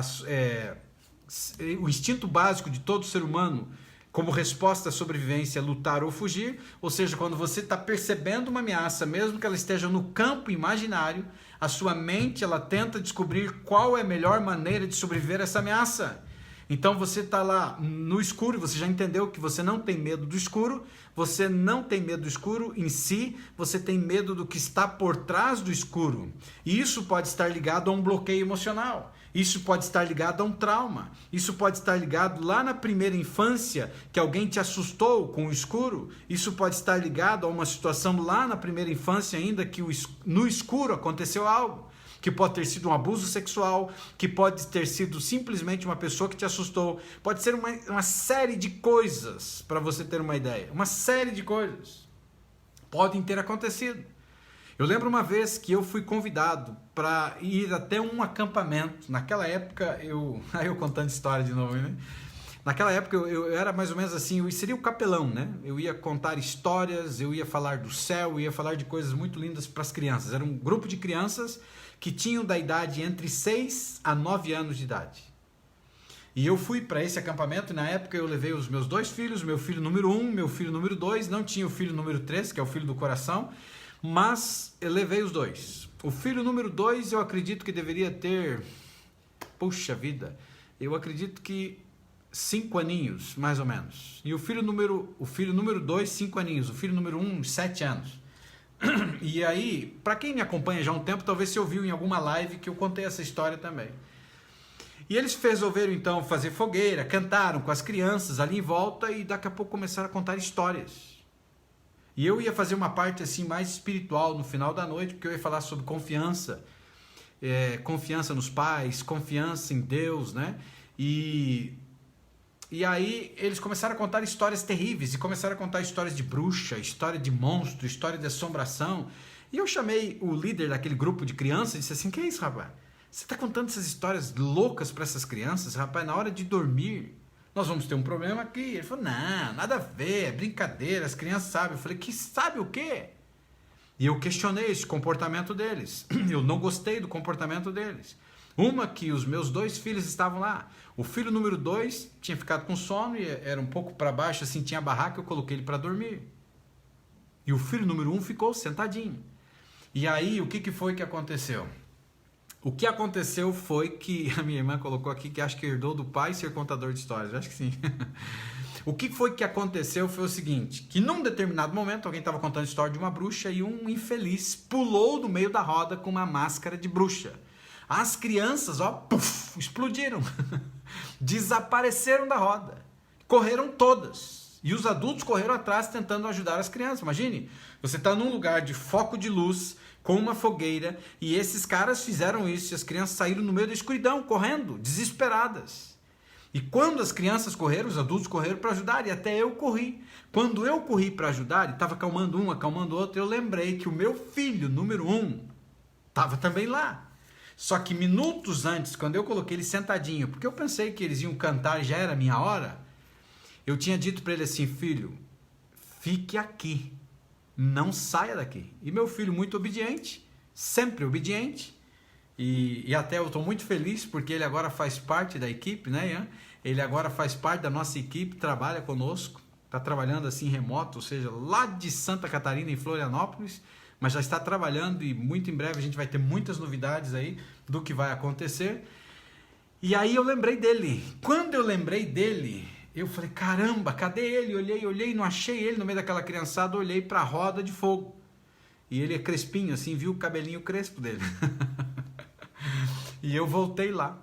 o instinto básico de todo ser humano, como resposta à sobrevivência, lutar ou fugir, ou seja, quando você está percebendo uma ameaça, mesmo que ela esteja no campo imaginário, a sua mente ela tenta descobrir qual é a melhor maneira de sobreviver a essa ameaça. Então você está lá no escuro, você já entendeu que você não tem medo do escuro, você não tem medo do escuro em si, você tem medo do que está por trás do escuro. E isso pode estar ligado a um bloqueio emocional, isso pode estar ligado a um trauma, isso pode estar ligado lá na primeira infância, que alguém te assustou com o escuro, isso pode estar ligado a uma situação lá na primeira infância ainda, que no escuro aconteceu algo. Que pode ter sido um abuso sexual, que pode ter sido simplesmente uma pessoa que te assustou, pode ser uma série de coisas, para você ter uma ideia, uma série de coisas podem ter acontecido. Eu lembro uma vez que eu fui convidado para ir até um acampamento, naquela época, aí eu contando história de novo, né? Naquela época eu era mais ou menos assim, eu seria o capelão, né? Eu ia contar histórias, eu ia falar do céu, eu ia falar de coisas muito lindas para as crianças. Era um grupo de crianças que tinham da idade entre 6 a 9 anos de idade. E eu fui para esse acampamento, e na época eu levei os meus 2 filhos, meu filho número 1, meu filho número 2, não tinha o filho número 3, que é o filho do coração, mas eu levei os 2. O filho número 2 eu acredito que deveria ter, puxa vida, eu acredito que 5 aninhos, mais ou menos. E o filho número 2, 5 aninhos, o filho número 1, 7 anos. E aí, para quem me acompanha já há um tempo, talvez se ouviu em alguma live que eu contei essa história também. E eles resolveram então fazer fogueira, cantaram com as crianças ali em volta e daqui a pouco começaram a contar histórias. E eu ia fazer uma parte assim mais espiritual no final da noite, porque eu ia falar sobre confiança, confiança nos pais, confiança em Deus, né? E aí eles começaram a contar histórias terríveis, e começaram a contar histórias de bruxa, história de monstro, história de assombração. E eu chamei o líder daquele grupo de crianças e disse assim: que é isso, rapaz? Você está contando essas histórias loucas para essas crianças, rapaz, na hora de dormir nós vamos ter um problema aqui. Ele falou: não, nada a ver, é brincadeira, as crianças sabem. Eu falei: que sabe o quê? E eu questionei esse comportamento deles, eu não gostei do comportamento deles. Uma que os meus 2 filhos estavam lá. O filho número 2 tinha ficado com sono e era um pouco para baixo, assim, tinha a barraca, eu coloquei ele para dormir. E o filho número 1 ficou sentadinho. E aí, o que foi que aconteceu? O que aconteceu foi que, a minha irmã colocou aqui que acho que herdou do pai ser contador de histórias, eu acho que sim. O que foi que aconteceu foi o seguinte, que num determinado momento alguém estava contando a história de uma bruxa e um infeliz pulou no meio da roda com uma máscara de bruxa. As crianças, puff, explodiram, desapareceram da roda, correram todas, e os adultos correram atrás tentando ajudar as crianças. Imagine, você está num lugar de foco de luz, com uma fogueira, e esses caras fizeram isso, e as crianças saíram no meio da escuridão, correndo, desesperadas. E quando as crianças correram, os adultos correram para ajudar, e até eu corri. Quando eu corri para ajudar, e estava acalmando um, acalmando outro, eu lembrei que o meu filho, número 1, estava também lá. Só que minutos antes, quando eu coloquei ele sentadinho, porque eu pensei que eles iam cantar, já era a minha hora, eu tinha dito para ele assim: filho, fique aqui, não saia daqui. E meu filho, muito obediente, sempre obediente, e até eu estou muito feliz porque ele agora faz parte da equipe, né, Ian? Ele agora faz parte da nossa equipe, trabalha conosco, está trabalhando assim remoto, ou seja, lá de Santa Catarina, em Florianópolis, mas já está trabalhando e muito em breve a gente vai ter muitas novidades aí do que vai acontecer. E aí eu lembrei dele. Quando eu lembrei dele, eu falei: caramba, cadê ele? Olhei, não achei ele no meio daquela criançada, olhei para a roda de fogo. E ele é crespinho, assim, viu o cabelinho crespo dele. E eu voltei lá.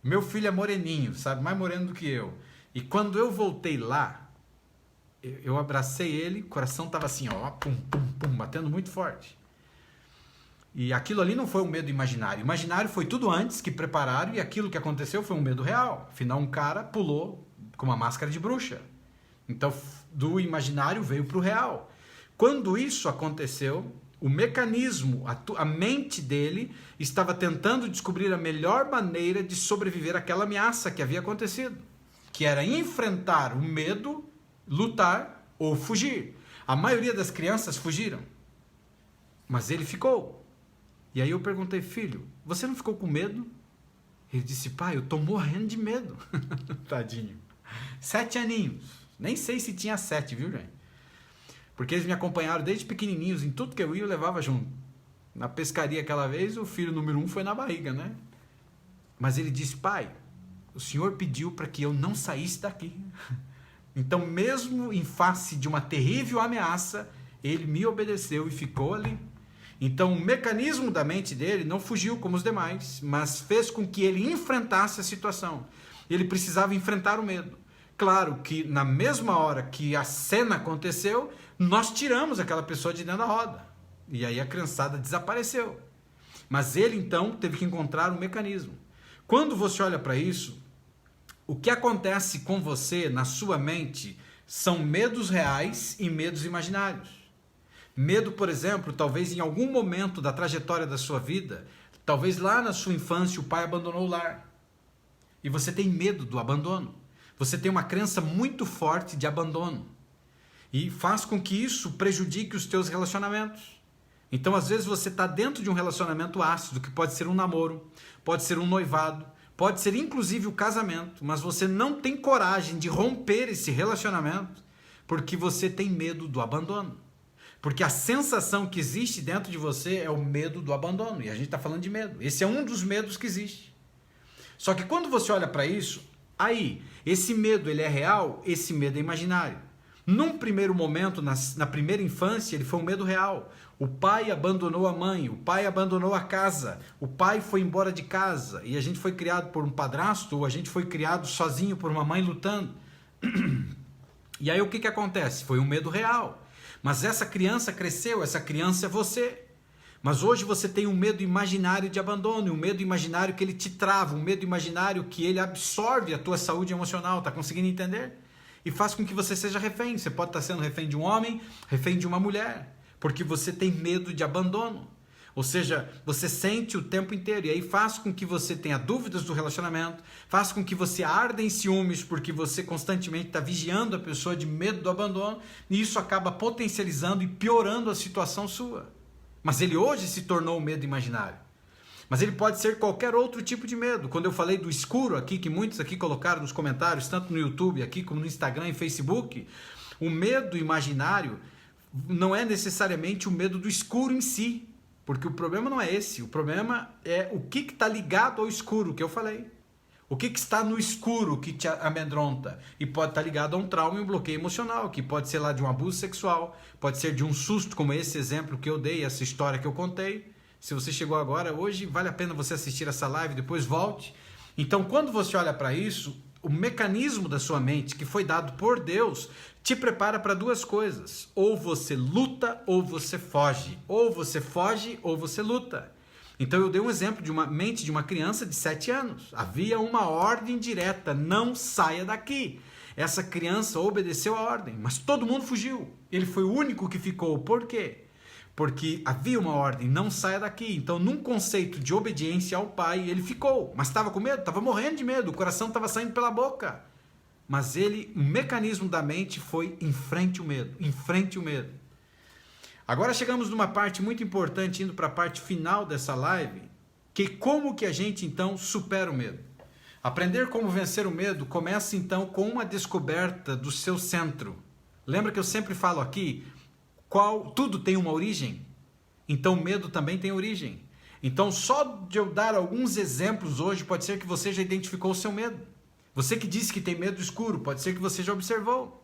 Meu filho é moreninho, sabe? Mais moreno do que eu. E quando eu voltei lá, eu abracei ele, o coração estava assim, pum, pum, pum, batendo muito forte. E aquilo ali não foi um medo imaginário. O imaginário foi tudo antes que prepararam, e aquilo que aconteceu foi um medo real. Afinal, um cara pulou com uma máscara de bruxa. Então, do imaginário veio para o real. Quando isso aconteceu, o mecanismo, a mente dele estava tentando descobrir a melhor maneira de sobreviver àquela ameaça que havia acontecido, que era enfrentar o medo, lutar ou fugir. A maioria das crianças fugiram, mas ele ficou. E aí eu perguntei: filho, você não ficou com medo? Ele disse: pai, eu tô morrendo de medo. Tadinho. 7 aninhos. Nem sei se tinha 7, viu, gente? Porque eles me acompanharam desde pequenininhos, em tudo que eu ia eu levava junto. Na pescaria aquela vez, o filho número 1 foi na barriga, né? Mas ele disse: pai, o Senhor pediu para que eu não saísse daqui. Então, mesmo em face de uma terrível ameaça, ele me obedeceu e ficou ali. Então, o mecanismo da mente dele não fugiu como os demais, mas fez com que ele enfrentasse a situação. Ele precisava enfrentar o medo. Claro que na mesma hora que a cena aconteceu, nós tiramos aquela pessoa de dentro da roda. E aí a criançada desapareceu. Mas ele então teve que encontrar um mecanismo. Quando você olha para isso, o que acontece com você na sua mente são medos reais e medos imaginários. Medo, por exemplo, talvez em algum momento da trajetória da sua vida, talvez lá na sua infância o pai abandonou o lar. E você tem medo do abandono. Você tem uma crença muito forte de abandono. E faz com que isso prejudique os teus relacionamentos. Então, às vezes, você está dentro de um relacionamento ácido, que pode ser um namoro, pode ser um noivado, pode ser inclusive o casamento, mas você não tem coragem de romper esse relacionamento porque você tem medo do abandono. Porque a sensação que existe dentro de você é o medo do abandono. E a gente está falando de medo. Esse é um dos medos que existe. Só que quando você olha para isso, aí, esse medo ele é real, esse medo é imaginário. Num primeiro momento, na primeira infância, ele foi um medo real. O pai abandonou a mãe, o pai abandonou a casa, o pai foi embora de casa e a gente foi criado por um padrasto ou a gente foi criado sozinho por uma mãe lutando. E aí o que acontece? Foi um medo real. Mas essa criança cresceu, essa criança é você. Mas hoje você tem um medo imaginário de abandono, um medo imaginário que ele te trava, um medo imaginário que ele absorve a tua saúde emocional, tá conseguindo entender? E faz com que você seja refém. Você pode estar sendo refém de um homem, refém de uma mulher, porque você tem medo de abandono. Ou seja, você sente o tempo inteiro, e aí faz com que você tenha dúvidas do relacionamento, faz com que você arda em ciúmes, porque você constantemente está vigiando a pessoa de medo do abandono, e isso acaba potencializando e piorando a situação sua. Mas ele hoje se tornou um medo imaginário. Mas ele pode ser qualquer outro tipo de medo. Quando eu falei do escuro aqui, que muitos aqui colocaram nos comentários, tanto no YouTube aqui como no Instagram e Facebook, o medo imaginário não é necessariamente o medo do escuro em si, porque o problema não é esse. O problema é o que está ligado ao escuro, que eu falei. O que está no escuro que te amedronta? E pode estar ligado a um trauma e um bloqueio emocional, que pode ser lá de um abuso sexual, pode ser de um susto, como esse exemplo que eu dei, essa história que eu contei. Se você chegou agora, hoje vale a pena você assistir essa live, depois volte. Então, quando você olha para isso, o mecanismo da sua mente, que foi dado por Deus, te prepara para duas coisas. Ou você luta, ou você foge. Ou você foge, ou você luta. Então eu dei um exemplo de uma mente de uma criança de 7 anos. Havia uma ordem direta, não saia daqui. Essa criança obedeceu a ordem, mas todo mundo fugiu. Ele foi o único que ficou. Por quê? Porque havia uma ordem, não saia daqui. Então, num conceito de obediência ao pai, ele ficou. Mas estava com medo, estava morrendo de medo, o coração estava saindo pela boca. Mas o mecanismo da mente foi enfrente o medo, enfrente o medo. Agora chegamos numa parte muito importante, indo para a parte final dessa live, que como que a gente então supera o medo. Aprender como vencer o medo começa então com uma descoberta do seu centro. Lembra que eu sempre falo aqui, tudo tem uma origem? Então o medo também tem origem. Então só de eu dar alguns exemplos hoje, pode ser que você já identificou o seu medo. Você que disse que tem medo do escuro, pode ser que você já observou.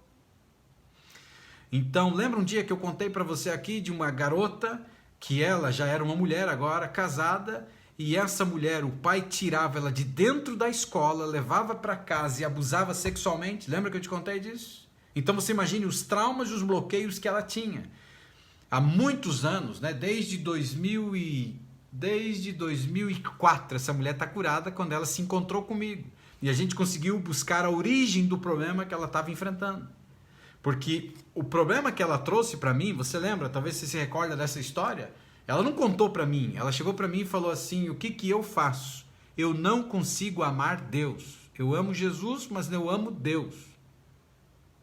Então, lembra um dia que eu contei para você aqui de uma garota que ela já era uma mulher agora, casada, e essa mulher, o pai tirava ela de dentro da escola, levava para casa e abusava sexualmente? Lembra que eu te contei disso? Então você imagine os traumas e os bloqueios que ela tinha. Há muitos anos, né? Desde 2004, essa mulher está curada quando ela se encontrou comigo. E a gente conseguiu buscar a origem do problema que ela estava enfrentando. Porque o problema que ela trouxe para mim, você lembra, talvez você se recorda dessa história, ela não contou para mim, ela chegou para mim e falou assim, o que eu faço? Eu não consigo amar Deus. Eu amo Jesus, mas não amo Deus.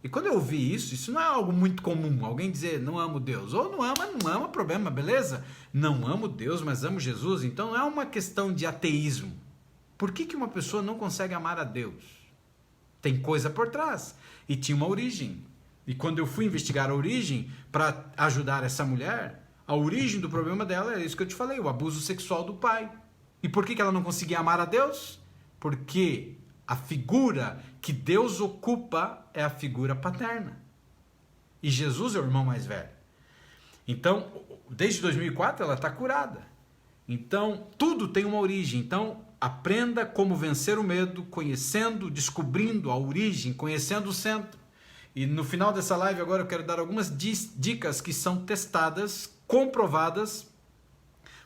E quando eu ouvi isso não é algo muito comum, alguém dizer não amo Deus. Ou não ama, problema, beleza? Não amo Deus, mas amo Jesus. Então não é uma questão de ateísmo. Por que uma pessoa não consegue amar a Deus? Tem coisa por trás. E tinha uma origem. E quando eu fui investigar a origem para ajudar essa mulher, a origem do problema dela é isso que eu te falei, o abuso sexual do pai. E por que ela não conseguia amar a Deus? Porque A figura que Deus ocupa é a figura paterna. E Jesus é o irmão mais velho. Então, desde 2004 ela está curada. Então, tudo tem uma origem. Então, aprenda como vencer o medo, conhecendo, descobrindo a origem, conhecendo o centro. E no final dessa live agora eu quero dar algumas dicas que são testadas, comprovadas,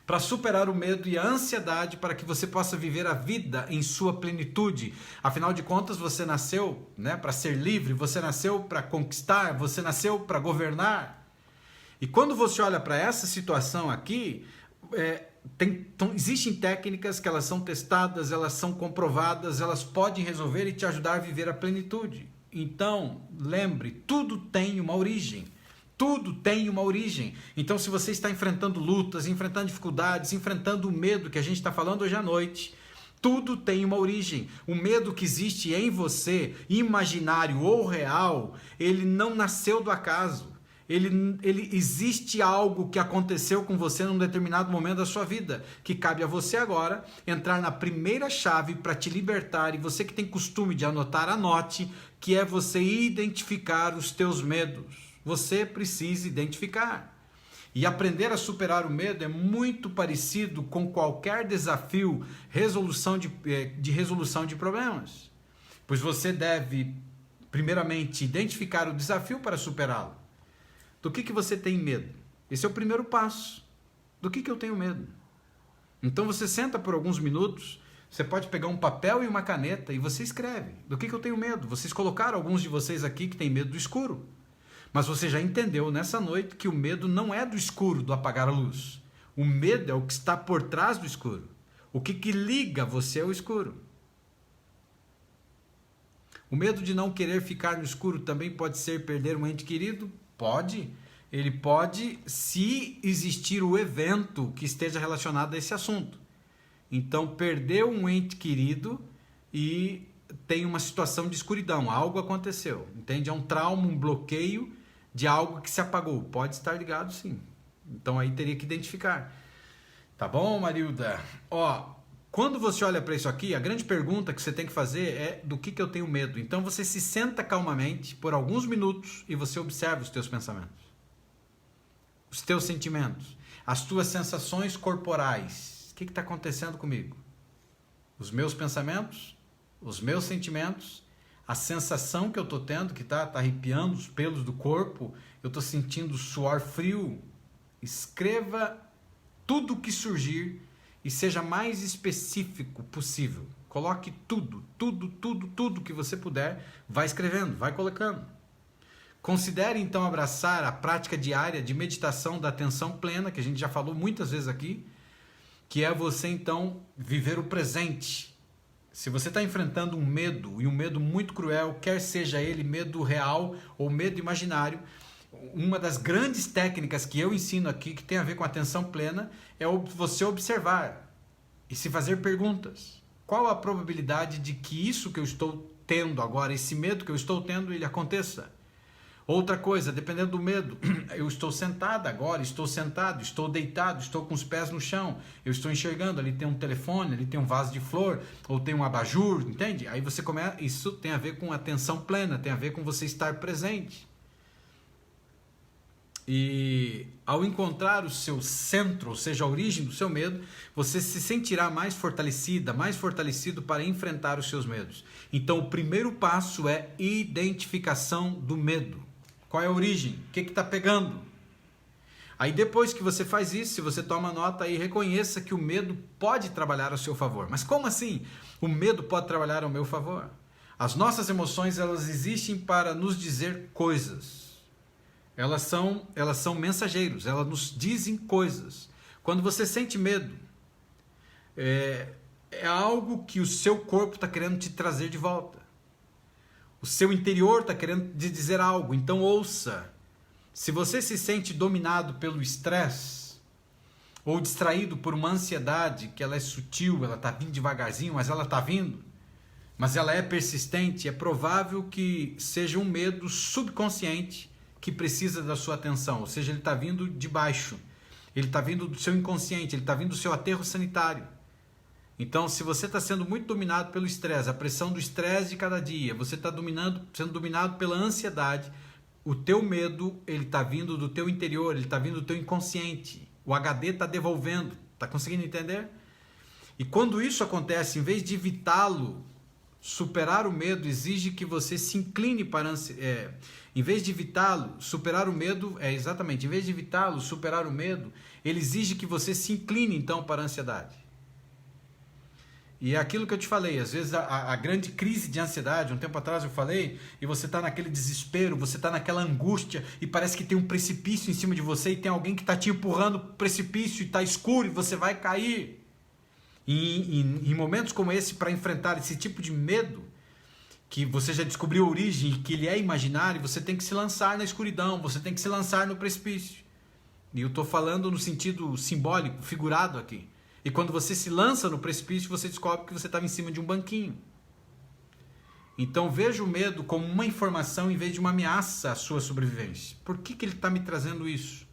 para superar o medo e a ansiedade, para que você possa viver a vida em sua plenitude. Afinal de contas, você nasceu, né, para ser livre, você nasceu para conquistar, você nasceu para governar. E quando você olha para essa situação aqui, existem técnicas que elas são testadas, elas são comprovadas, elas podem resolver e te ajudar a viver a plenitude. Então, lembre, tudo tem uma origem. Tudo tem uma origem. Então, se você está enfrentando lutas, enfrentando dificuldades, enfrentando o medo que a gente está falando hoje à noite, tudo tem uma origem. O medo que existe em você, imaginário ou real, ele não nasceu do acaso. Ele existe algo que aconteceu com você num determinado momento da sua vida, que cabe a você agora entrar na primeira chave para te libertar. E você que tem costume de anotar, anote, que é você identificar os teus medos. Você precisa identificar. E aprender a superar o medo é muito parecido com qualquer desafio, resolução de problemas. Pois você deve, primeiramente, identificar o desafio para superá-lo. Do que você tem medo? Esse é o primeiro passo. Do que eu tenho medo? Então você senta por alguns minutos, você pode pegar um papel e uma caneta e você escreve. Do que eu tenho medo? Vocês colocaram, alguns de vocês aqui, que tem medo do escuro. Mas você já entendeu nessa noite que o medo não é do escuro, do apagar a luz. O medo é o que está por trás do escuro. O que liga você ao escuro. O medo de não querer ficar no escuro também pode ser perder um ente querido? Pode. Ele pode, se existir o evento que esteja relacionado a esse assunto. Então, perdeu um ente querido e tem uma situação de escuridão. Algo aconteceu. Entende? É um trauma, um bloqueio de algo que se apagou. Pode estar ligado, sim. Então, aí teria que identificar. Tá bom, Marilda? Quando você olha para isso aqui, a grande pergunta que você tem que fazer é do que eu tenho medo. Então você se senta calmamente por alguns minutos e você observa os teus pensamentos, os teus sentimentos, as tuas sensações corporais. O que está acontecendo comigo? Os meus pensamentos, os meus sentimentos, a sensação que eu estou tendo, que está arrepiando os pelos do corpo, eu estou sentindo suor frio. Escreva tudo o que surgir e seja mais específico possível. Coloque tudo que você puder, vai escrevendo, vai colocando. Considere então abraçar a prática diária de meditação da atenção plena, que a gente já falou muitas vezes aqui, que é você então viver o presente. Se você está enfrentando um medo, e um medo muito cruel, quer seja ele medo real ou medo imaginário, uma das grandes técnicas que eu ensino aqui, que tem a ver com atenção plena, é você observar e se fazer perguntas. Qual a probabilidade de que isso que eu estou tendo agora, esse medo que eu estou tendo, ele aconteça? Outra coisa, dependendo do medo, eu estou sentado agora, estou sentado, estou deitado, estou com os pés no chão, eu estou enxergando, ali tem um telefone, ali tem um vaso de flor, ou tem um abajur, entende? Aí você começa, isso tem a ver com atenção plena, tem a ver com você estar presente. E ao encontrar o seu centro, ou seja, a origem do seu medo, você se sentirá mais fortalecida, mais fortalecido para enfrentar os seus medos. Então o primeiro passo é identificação do medo. Qual é a origem? O que está pegando? Aí depois que você faz isso, se você toma nota aí, reconheça que o medo pode trabalhar ao seu favor. Mas como assim o medo pode trabalhar ao meu favor? As nossas emoções, elas existem para nos dizer coisas. Elas são mensageiros, elas nos dizem coisas. Quando você sente medo, é algo que o seu corpo está querendo te trazer de volta. O seu interior está querendo te dizer algo, então ouça. Se você se sente dominado pelo estresse, ou distraído por uma ansiedade, que ela é sutil, ela está vindo devagarzinho, mas ela está vindo, mas ela é persistente, é provável que seja um medo subconsciente, que precisa da sua atenção, ou seja, ele está vindo de baixo, ele está vindo do seu inconsciente, ele está vindo do seu aterro sanitário. Então, se você está sendo muito dominado pelo estresse, a pressão do estresse de cada dia, você está sendo dominado pela ansiedade, o teu medo, ele está vindo do teu interior, ele está vindo do teu inconsciente. O HD está devolvendo. Está conseguindo entender? E quando isso acontece, em vez de evitá-lo, superar o medo exige que você se incline para em vez de evitá-lo, superar o medo, exatamente, em vez de evitá-lo, superar o medo, ele exige que você se incline então para a ansiedade. E é aquilo que eu te falei, às vezes a grande crise de ansiedade, um tempo atrás eu falei, e você está naquele desespero, você está naquela angústia, e parece que tem um precipício em cima de você, e tem alguém que está te empurrando para o precipício, e está escuro, e você vai cair. E em momentos como esse, para enfrentar esse tipo de medo, que você já descobriu a origem, e que ele é imaginário, você tem que se lançar na escuridão, você tem que se lançar no precipício. E eu estou falando no sentido simbólico, figurado aqui. E quando você se lança no precipício, você descobre que você estava em cima de um banquinho. Então veja o medo como uma informação em vez de uma ameaça à sua sobrevivência. Por que ele está me trazendo isso?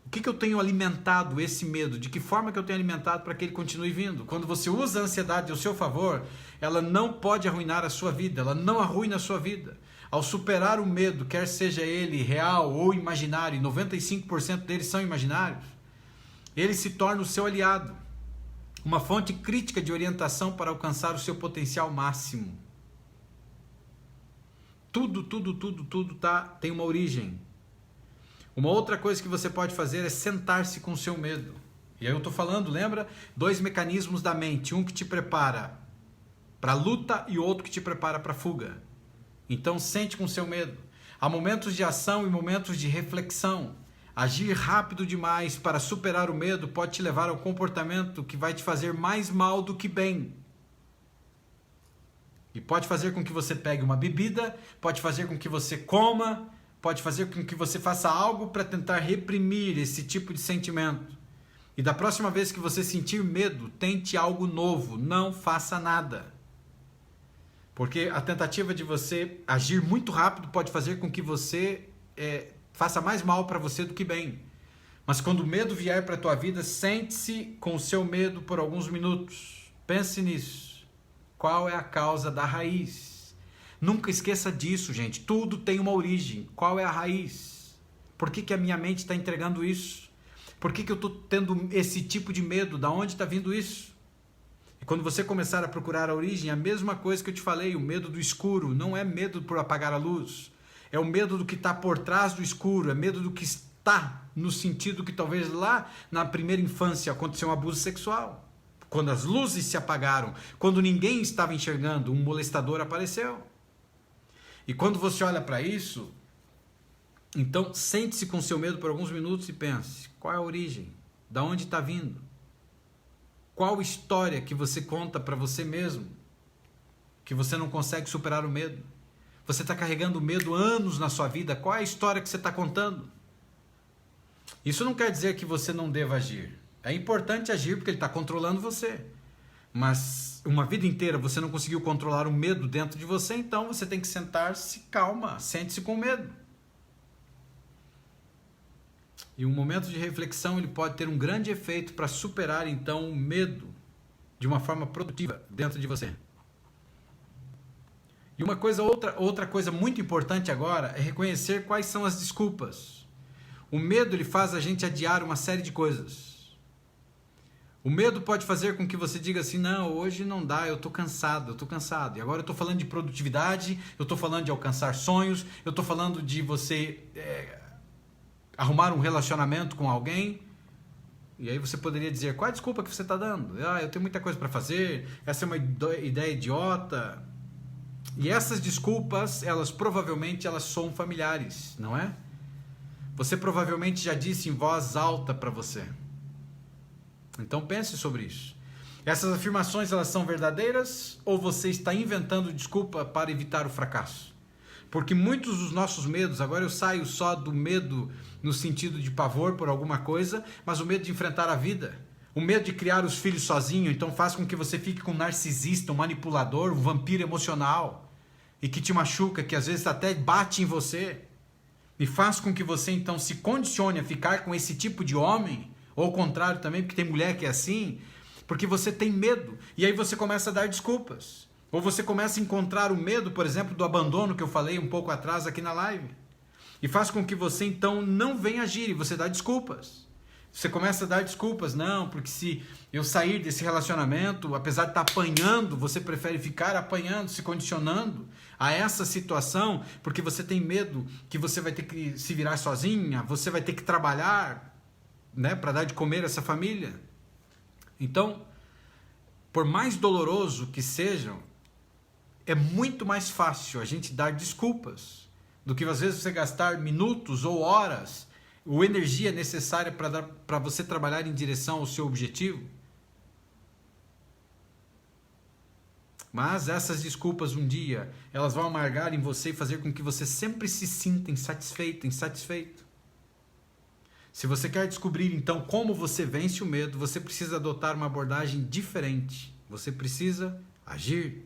O que eu tenho alimentado esse medo? De que forma que eu tenho alimentado para que ele continue vindo? Quando você usa a ansiedade ao seu favor, ela não pode arruinar a sua vida, ela não arruina a sua vida. Ao superar o medo, quer seja ele real ou imaginário, e 95% deles são imaginários, ele se torna o seu aliado, uma fonte crítica de orientação para alcançar o seu potencial máximo. Tudo tem uma origem. Uma outra coisa que você pode fazer é sentar-se com o seu medo. E aí eu estou falando, lembra? 2 mecanismos da mente, um que te prepara para a luta e outro que te prepara para a fuga. Então sente com o seu medo. Há momentos de ação e momentos de reflexão. Agir rápido demais para superar o medo pode te levar ao comportamento que vai te fazer mais mal do que bem. E pode fazer com que você pegue uma bebida, pode fazer com que você coma, pode fazer com que você faça algo para tentar reprimir esse tipo de sentimento. E da próxima vez que você sentir medo, tente algo novo, não faça nada. Porque a tentativa de você agir muito rápido pode fazer com que você faça mais mal para você do que bem. Mas quando o medo vier para a tua vida, sente-se com o seu medo por alguns minutos. Pense nisso. Qual é a causa da raiz? Nunca esqueça disso, gente. Tudo tem uma origem. Qual é a raiz? Por que a minha mente está entregando isso? Por que eu estou tendo esse tipo de medo? Da onde está vindo isso? E quando você começar a procurar a origem, é a mesma coisa que eu te falei. O medo do escuro não é medo por apagar a luz. É o medo do que está por trás do escuro, é medo do que está no sentido que talvez lá na primeira infância aconteceu um abuso sexual. Quando as luzes se apagaram, quando ninguém estava enxergando, um molestador apareceu. E quando você olha para isso, então sente-se com seu medo por alguns minutos e pense, qual é a origem? Da onde está vindo? Qual história que você conta para você mesmo que você não consegue superar o medo? Você está carregando medo anos na sua vida. Qual é a história que você está contando? Isso não quer dizer que você não deva agir. É importante agir porque ele está controlando você. Mas uma vida inteira você não conseguiu controlar o medo dentro de você, então você tem que sentar-se, calma, sente-se com medo. E um momento de reflexão ele pode ter um grande efeito para superar então o medo de uma forma produtiva dentro de você. E outra coisa muito importante agora é reconhecer quais são as desculpas. O medo ele faz a gente adiar uma série de coisas. O medo pode fazer com que você diga assim, não, hoje não dá, eu estou cansado. E agora eu estou falando de produtividade, eu estou falando de alcançar sonhos, eu estou falando de você arrumar um relacionamento com alguém. E aí você poderia dizer, qual é a desculpa que você está dando? Eu tenho muita coisa para fazer, essa é uma ideia idiota. E essas desculpas, provavelmente soam familiares, não é? Você provavelmente já disse em voz alta para você. Então pense sobre isso. Essas afirmações, elas são verdadeiras ou você está inventando desculpa para evitar o fracasso? Porque muitos dos nossos medos, agora eu saio só do medo no sentido de pavor por alguma coisa, mas o medo de enfrentar a vida, o medo de criar os filhos sozinho, então faz com que você fique com um narcisista, um manipulador, um vampiro emocional, e que te machuca, que às vezes até bate em você, e faz com que você então se condicione a ficar com esse tipo de homem, ou ao contrário também, porque tem mulher que é assim, Porque você tem medo. E aí você começa a dar desculpas. Ou você começa a encontrar o medo, por exemplo, do abandono que eu falei um pouco atrás aqui na live. E faz com que você então não venha agir e você dá desculpas. Você começa a dar desculpas, não, porque se eu sair desse relacionamento, apesar de estar apanhando, você prefere ficar apanhando, se condicionando a essa situação, porque você tem medo que você vai ter que se virar sozinha, você vai ter que trabalhar, né, para dar de comer a essa família. Então, por mais doloroso que sejam, é muito mais fácil a gente dar desculpas do que às vezes você gastar minutos ou horas ou energia necessária para você trabalhar em direção ao seu objetivo. Mas essas desculpas um dia, elas vão amargar em você e fazer com que você sempre se sinta insatisfeito, insatisfeito. Se você quer descobrir então como você vence o medo, você precisa adotar uma abordagem diferente. Você precisa agir.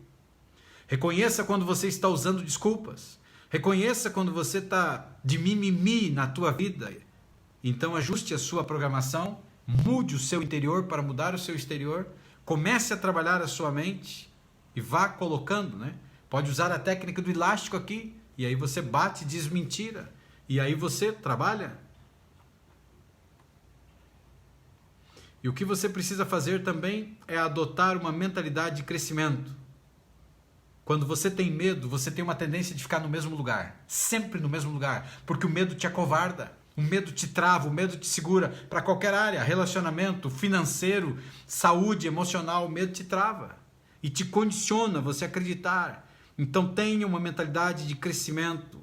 Reconheça quando você está usando desculpas. Reconheça quando você está de mimimi na tua vida. Então ajuste a sua programação, mude o seu interior para mudar o seu exterior, comece a trabalhar a sua mente e vá colocando, né? Pode usar a técnica do elástico aqui, e aí você bate e diz mentira, e aí você trabalha. E o que você precisa fazer também é adotar uma mentalidade de crescimento. Quando você tem medo, você tem uma tendência de ficar no mesmo lugar, sempre no mesmo lugar, porque o medo te acovarda, o medo te trava, o medo te segura para qualquer área, relacionamento, financeiro, saúde, emocional, o medo te trava e te condiciona você acreditar. Então tenha uma mentalidade de crescimento.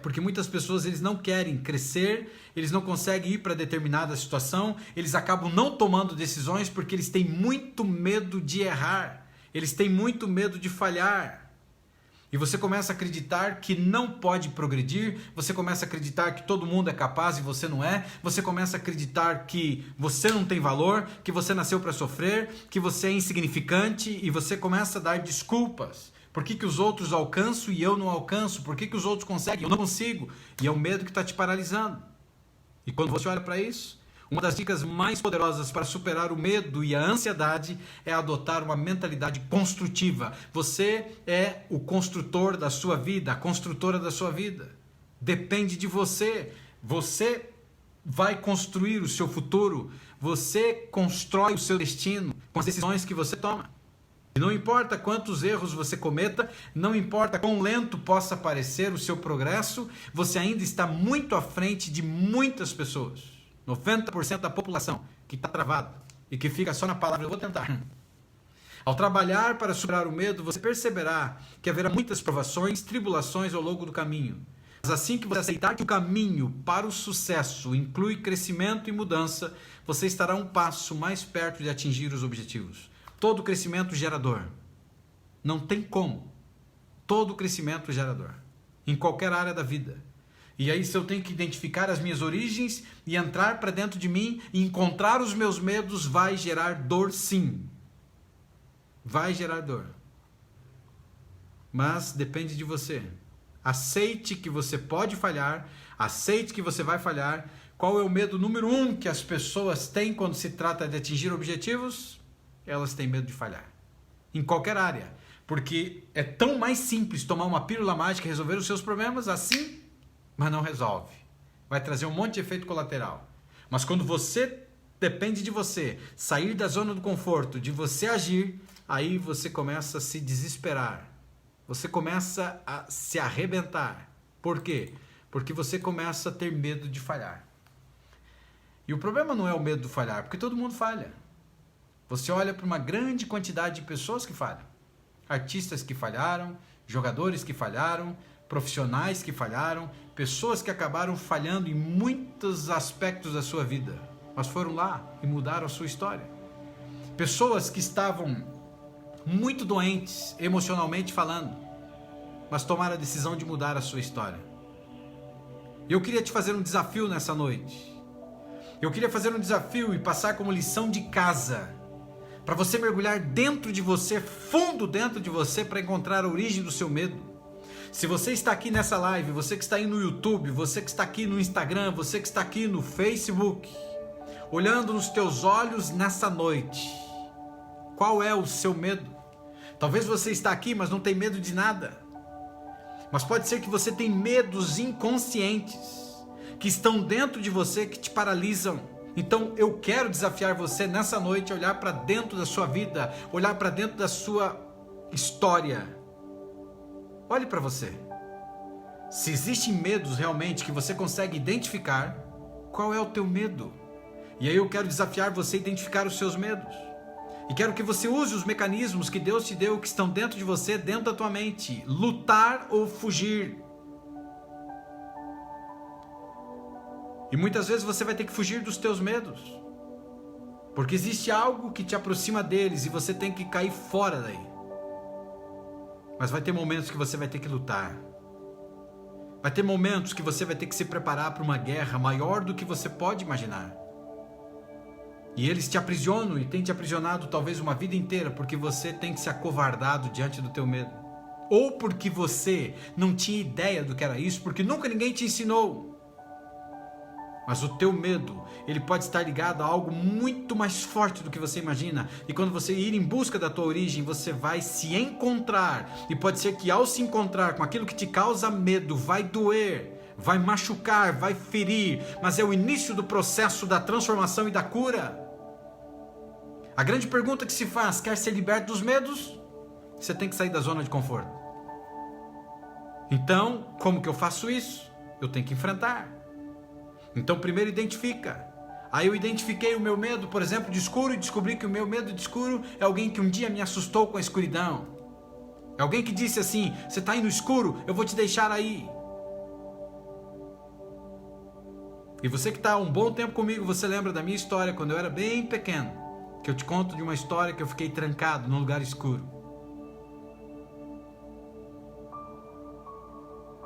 Porque muitas pessoas eles não querem crescer, eles não conseguem ir para determinada situação, eles acabam não tomando decisões porque eles têm muito medo de errar, eles têm muito medo de falhar. E você começa a acreditar que não pode progredir, você começa a acreditar que todo mundo é capaz e você não é, você começa a acreditar que você não tem valor, que você nasceu para sofrer, que você é insignificante e você começa a dar desculpas. Por que os outros alcançam e eu não alcanço? Por que os outros conseguem e eu não consigo? E é o medo que está te paralisando. E quando você olha para isso, uma das dicas mais poderosas para superar o medo e a ansiedade é adotar uma mentalidade construtiva. Você é o construtor da sua vida, a construtora da sua vida. Depende de você. Você vai construir o seu futuro. Você constrói o seu destino com as decisões que você toma. E não importa quantos erros você cometa, não importa quão lento possa parecer o seu progresso, você ainda está muito à frente de muitas pessoas. 90% da população que está travada e que fica só na palavra, eu vou tentar. Ao trabalhar para superar o medo, você perceberá que haverá muitas provações, tribulações ao longo do caminho. Mas assim que você aceitar que o caminho para o sucesso inclui crescimento e mudança, você estará um passo mais perto de atingir os objetivos. Todo crescimento gerador. Não tem como. Todo crescimento gerador. Em qualquer área da vida. E aí, se eu tenho que identificar as minhas origens e entrar para dentro de mim e encontrar os meus medos, vai gerar dor, sim. Vai gerar dor. Mas depende de você. Aceite que você pode falhar, aceite que você vai falhar. Qual é o medo número 1 que as pessoas têm quando se trata de atingir objetivos? Elas têm medo de falhar. Em qualquer área. Porque é tão mais simples tomar uma pílula mágica e resolver os seus problemas assim, mas não resolve. Vai trazer um monte de efeito colateral. Mas quando você depende de você, sair da zona do conforto, de você agir, aí você começa a se desesperar. Você começa a se arrebentar. Por quê? Porque você começa a ter medo de falhar. E o problema não é o medo de falhar, porque todo mundo falha. Você olha para uma grande quantidade de pessoas que falham. Artistas que falharam, jogadores que falharam, profissionais que falharam, pessoas que acabaram falhando em muitos aspectos da sua vida, mas foram lá e mudaram a sua história. Pessoas que estavam muito doentes, emocionalmente falando, mas tomaram a decisão de mudar a sua história. Eu queria te fazer um desafio nessa noite. Eu queria fazer um desafio e passar como lição de casa, para você mergulhar dentro de você, fundo dentro de você, para encontrar a origem do seu medo. Se você está aqui nessa live, você que está aí no YouTube, você que está aqui no Instagram, você que está aqui no Facebook, olhando nos teus olhos nessa noite, qual é o seu medo? Talvez você está aqui, mas não tem medo de nada. Mas pode ser que você tenha medos inconscientes, que estão dentro de você, que te paralisam. Então eu quero desafiar você nessa noite a olhar para dentro da sua vida, olhar para dentro da sua história. Olhe para você. Se existem medos realmente que você consegue identificar, qual é o teu medo? E aí eu quero desafiar você a identificar os seus medos. E quero que você use os mecanismos que Deus te deu, que estão dentro de você, dentro da tua mente. Lutar ou fugir. E muitas vezes você vai ter que fugir dos teus medos. Porque existe algo que te aproxima deles e você tem que cair fora daí. Mas vai ter momentos que você vai ter que lutar. Vai ter momentos que você vai ter que se preparar para uma guerra maior do que você pode imaginar. E eles te aprisionam e têm te aprisionado talvez uma vida inteira porque você tem se acovardado diante do teu medo. Ou porque você não tinha ideia do que era isso, porque nunca ninguém te ensinou. Mas o teu medo, ele pode estar ligado a algo muito mais forte do que você imagina. E quando você ir em busca da tua origem, você vai se encontrar. E pode ser que ao se encontrar com aquilo que te causa medo, vai doer, vai machucar, vai ferir. Mas é o início do processo da transformação e da cura. A grande pergunta que se faz, quer ser liberto dos medos? Você tem que sair da zona de conforto. Então, como que eu faço isso? Eu tenho que enfrentar. Então primeiro identifica. Aí eu identifiquei o meu medo, por exemplo, de escuro, e descobri que o meu medo de escuro é alguém que um dia me assustou com a escuridão. É alguém que disse assim, você está aí no escuro, eu vou te deixar aí. E você que está há um bom tempo comigo, você lembra da minha história quando eu era bem pequeno, que eu te conto de uma história que eu fiquei trancado num lugar escuro.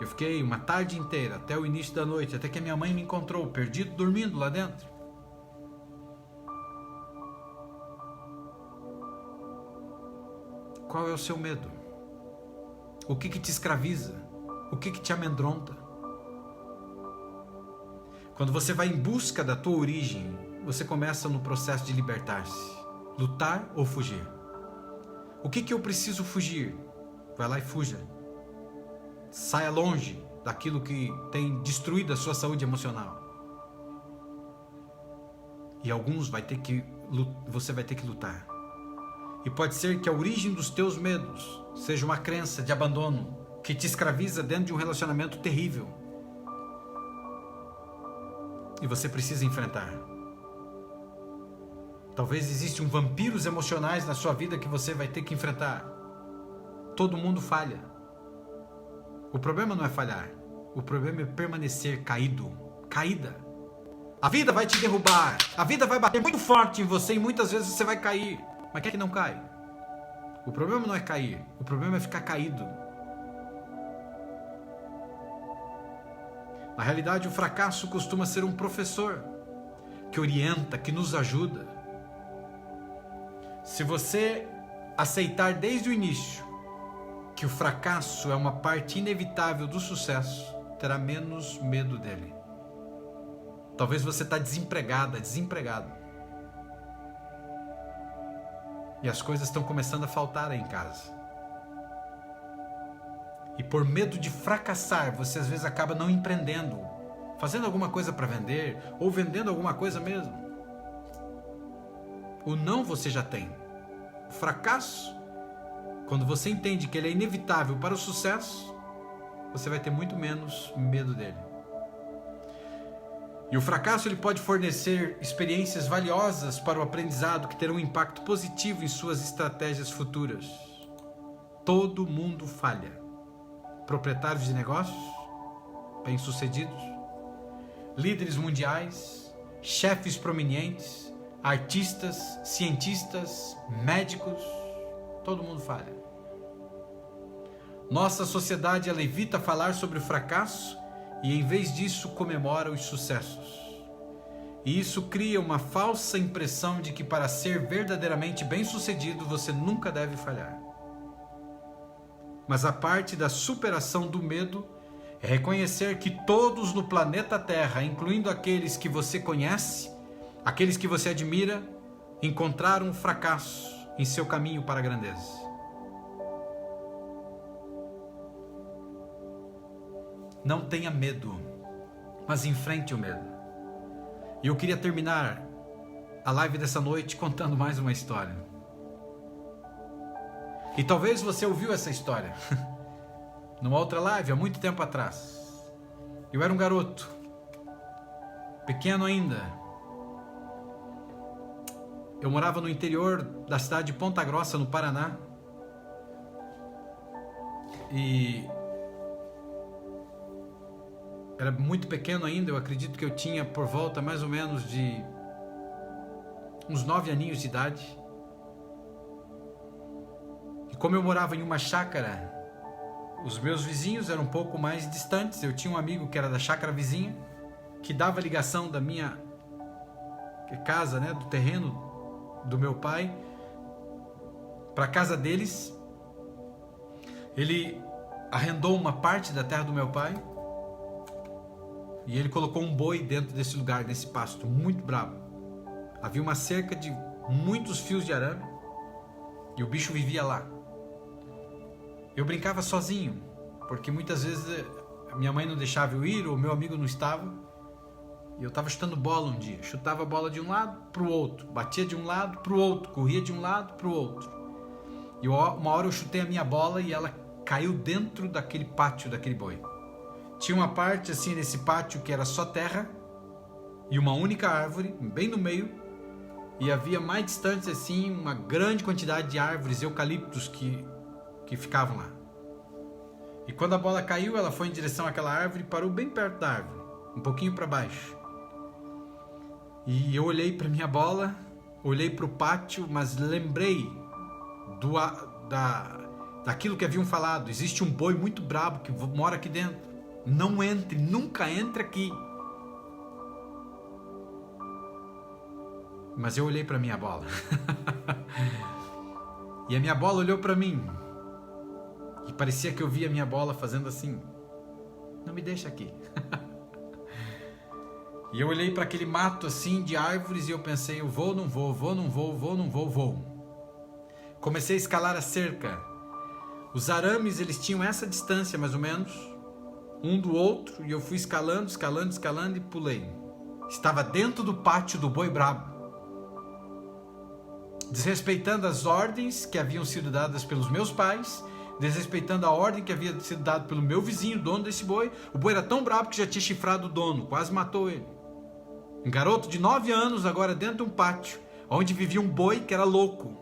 Eu fiquei uma tarde inteira, até o início da noite, até que a minha mãe me encontrou, perdido, dormindo lá dentro. Qual é o seu medo? O que te escraviza? O que te amedronta? Quando você vai em busca da tua origem, você começa no processo de libertar-se. Lutar ou fugir? O que eu preciso fugir? Vai lá e fuja. Saia longe daquilo que tem destruído a sua saúde emocional. E alguns você vai ter que lutar. E pode ser que a origem dos teus medos seja uma crença de abandono que te escraviza dentro de um relacionamento terrível. E você precisa enfrentar. Talvez existam vampiros emocionais na sua vida que você vai ter que enfrentar. Todo mundo falha. O problema não é falhar. O problema é permanecer caído. Caída. A vida vai te derrubar. A vida vai bater muito forte em você e muitas vezes você vai cair. Mas quem é que não cai? O problema não é cair. O problema é ficar caído. Na realidade, o fracasso costuma ser um professor que orienta, que nos ajuda. Se você aceitar desde o início que o fracasso é uma parte inevitável do sucesso, terá menos medo dele. Talvez você está desempregado. E as coisas estão começando a faltar aí em casa. E por medo de fracassar, você às vezes acaba não empreendendo, fazendo alguma coisa para vender, ou vendendo alguma coisa mesmo. O não você já tem. O fracasso, quando você entende que ele é inevitável para o sucesso, você vai ter muito menos medo dele. E o fracasso ele pode fornecer experiências valiosas para o aprendizado que terão um impacto positivo em suas estratégias futuras. Todo mundo falha. Proprietários de negócios, bem-sucedidos, líderes mundiais, chefes prominentes, artistas, cientistas, médicos, todo mundo falha. Nossa sociedade ela evita falar sobre o fracasso e em vez disso comemora os sucessos. E isso cria uma falsa impressão de que para ser verdadeiramente bem-sucedido você nunca deve falhar. Mas a parte da superação do medo é reconhecer que todos no planeta Terra, incluindo aqueles que você conhece, Aqueles que você admira encontraram um fracasso em seu caminho para a grandeza. Não tenha medo, mas enfrente o medo. E eu queria terminar a live dessa noite contando mais uma história. E talvez você ouviu essa história numa outra live há muito tempo atrás. Eu era um garoto, pequeno ainda. Eu morava no interior da cidade de Ponta Grossa, no Paraná. E era muito pequeno ainda, eu acredito que eu tinha por volta mais ou menos de uns 9 aninhos de idade. E como eu morava em uma chácara, os meus vizinhos eram um pouco mais distantes. Eu tinha um amigo que era da chácara vizinha, que dava ligação da minha casa, né, do terreno do meu pai para a casa deles. Ele arrendou uma parte da terra do meu pai e ele colocou um boi dentro desse lugar, desse pasto, muito bravo. Havia uma cerca de muitos fios de arame e o bicho vivia lá. Eu brincava sozinho, porque muitas vezes minha mãe não deixava eu ir, ou meu amigo não estava. E eu estava chutando bola um dia, chutava a bola de um lado para o outro, batia de um lado para o outro, corria de um lado para o outro. E uma hora eu chutei a minha bola e ela caiu dentro daquele pátio daquele boi. Tinha uma parte assim nesse pátio que era só terra e uma única árvore, bem no meio. E havia mais distante assim uma grande quantidade de árvores, eucaliptos que ficavam lá. E quando a bola caiu, ela foi em direção àquela árvore e parou bem perto da árvore, um pouquinho para baixo. E eu olhei para minha bola, olhei para o pátio, mas lembrei daquilo que haviam falado. Existe um boi muito brabo que mora aqui dentro. Não entre, nunca entre aqui. Mas eu olhei para minha bola. E a minha bola olhou para mim. E parecia que eu via a minha bola fazendo assim: não me deixa aqui. E eu olhei para aquele mato assim de árvores e eu pensei: eu vou, não vou, vou, não vou, vou, não vou, vou. Comecei a escalar a cerca. Os arames, eles tinham essa distância mais ou menos, um do outro, e eu fui escalando, escalando, escalando e pulei. Estava dentro do pátio do boi brabo, desrespeitando as ordens que haviam sido dadas pelos meus pais, desrespeitando a ordem que havia sido dada pelo meu vizinho, dono desse boi. O boi era tão brabo que já tinha chifrado o dono, quase matou ele. Um garoto de 9 anos, agora dentro de um pátio, onde vivia um boi que era louco.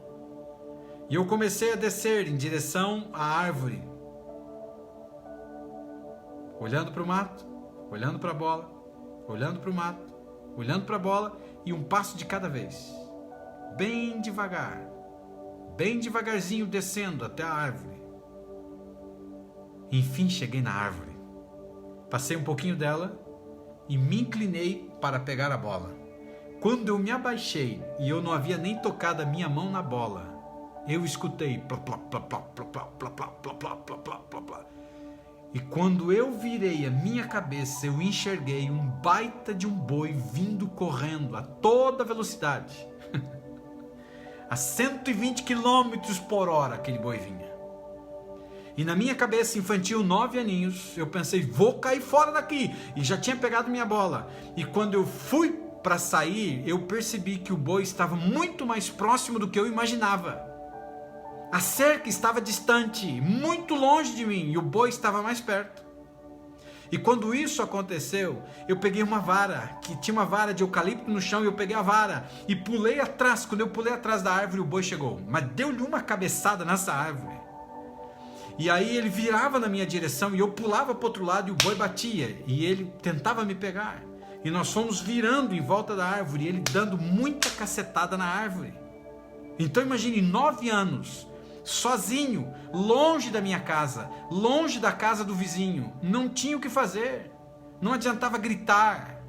E eu comecei a descer em direção à árvore, olhando para o mato, olhando para a bola, olhando para o mato, olhando para a bola, e um passo de cada vez, bem devagar, bem devagarzinho descendo até a árvore. Enfim cheguei na árvore, passei um pouquinho dela e me inclinei para pegar a bola. Quando eu me abaixei e eu não havia nem tocado a minha mão na bola, eu escutei plá, plá, plá, plá, plá, plá, plá, plá, plá, plá, plá, plá, plá, plá. E quando eu virei a minha cabeça, eu enxerguei um baita de um boi vindo correndo a toda velocidade. A 120 km por hora aquele boi vinha. E na minha cabeça infantil, 9 aninhos, eu pensei: vou cair fora daqui. E já tinha pegado minha bola. E quando eu fui para sair, eu percebi que o boi estava muito mais próximo do que eu imaginava. A cerca estava distante, muito longe de mim, e o boi estava mais perto. E quando isso aconteceu, eu peguei uma vara, que tinha uma vara de eucalipto no chão, e eu peguei a vara e pulei atrás. Quando eu pulei atrás da árvore, o boi chegou, mas deu-lhe uma cabeçada nessa árvore. E aí ele virava na minha direção e eu pulava para o outro lado e o boi batia. E ele tentava me pegar. E nós fomos virando em volta da árvore, e ele dando muita cacetada na árvore. Então imagine, 9 anos, sozinho, longe da minha casa, longe da casa do vizinho. Não tinha o que fazer. Não adiantava gritar.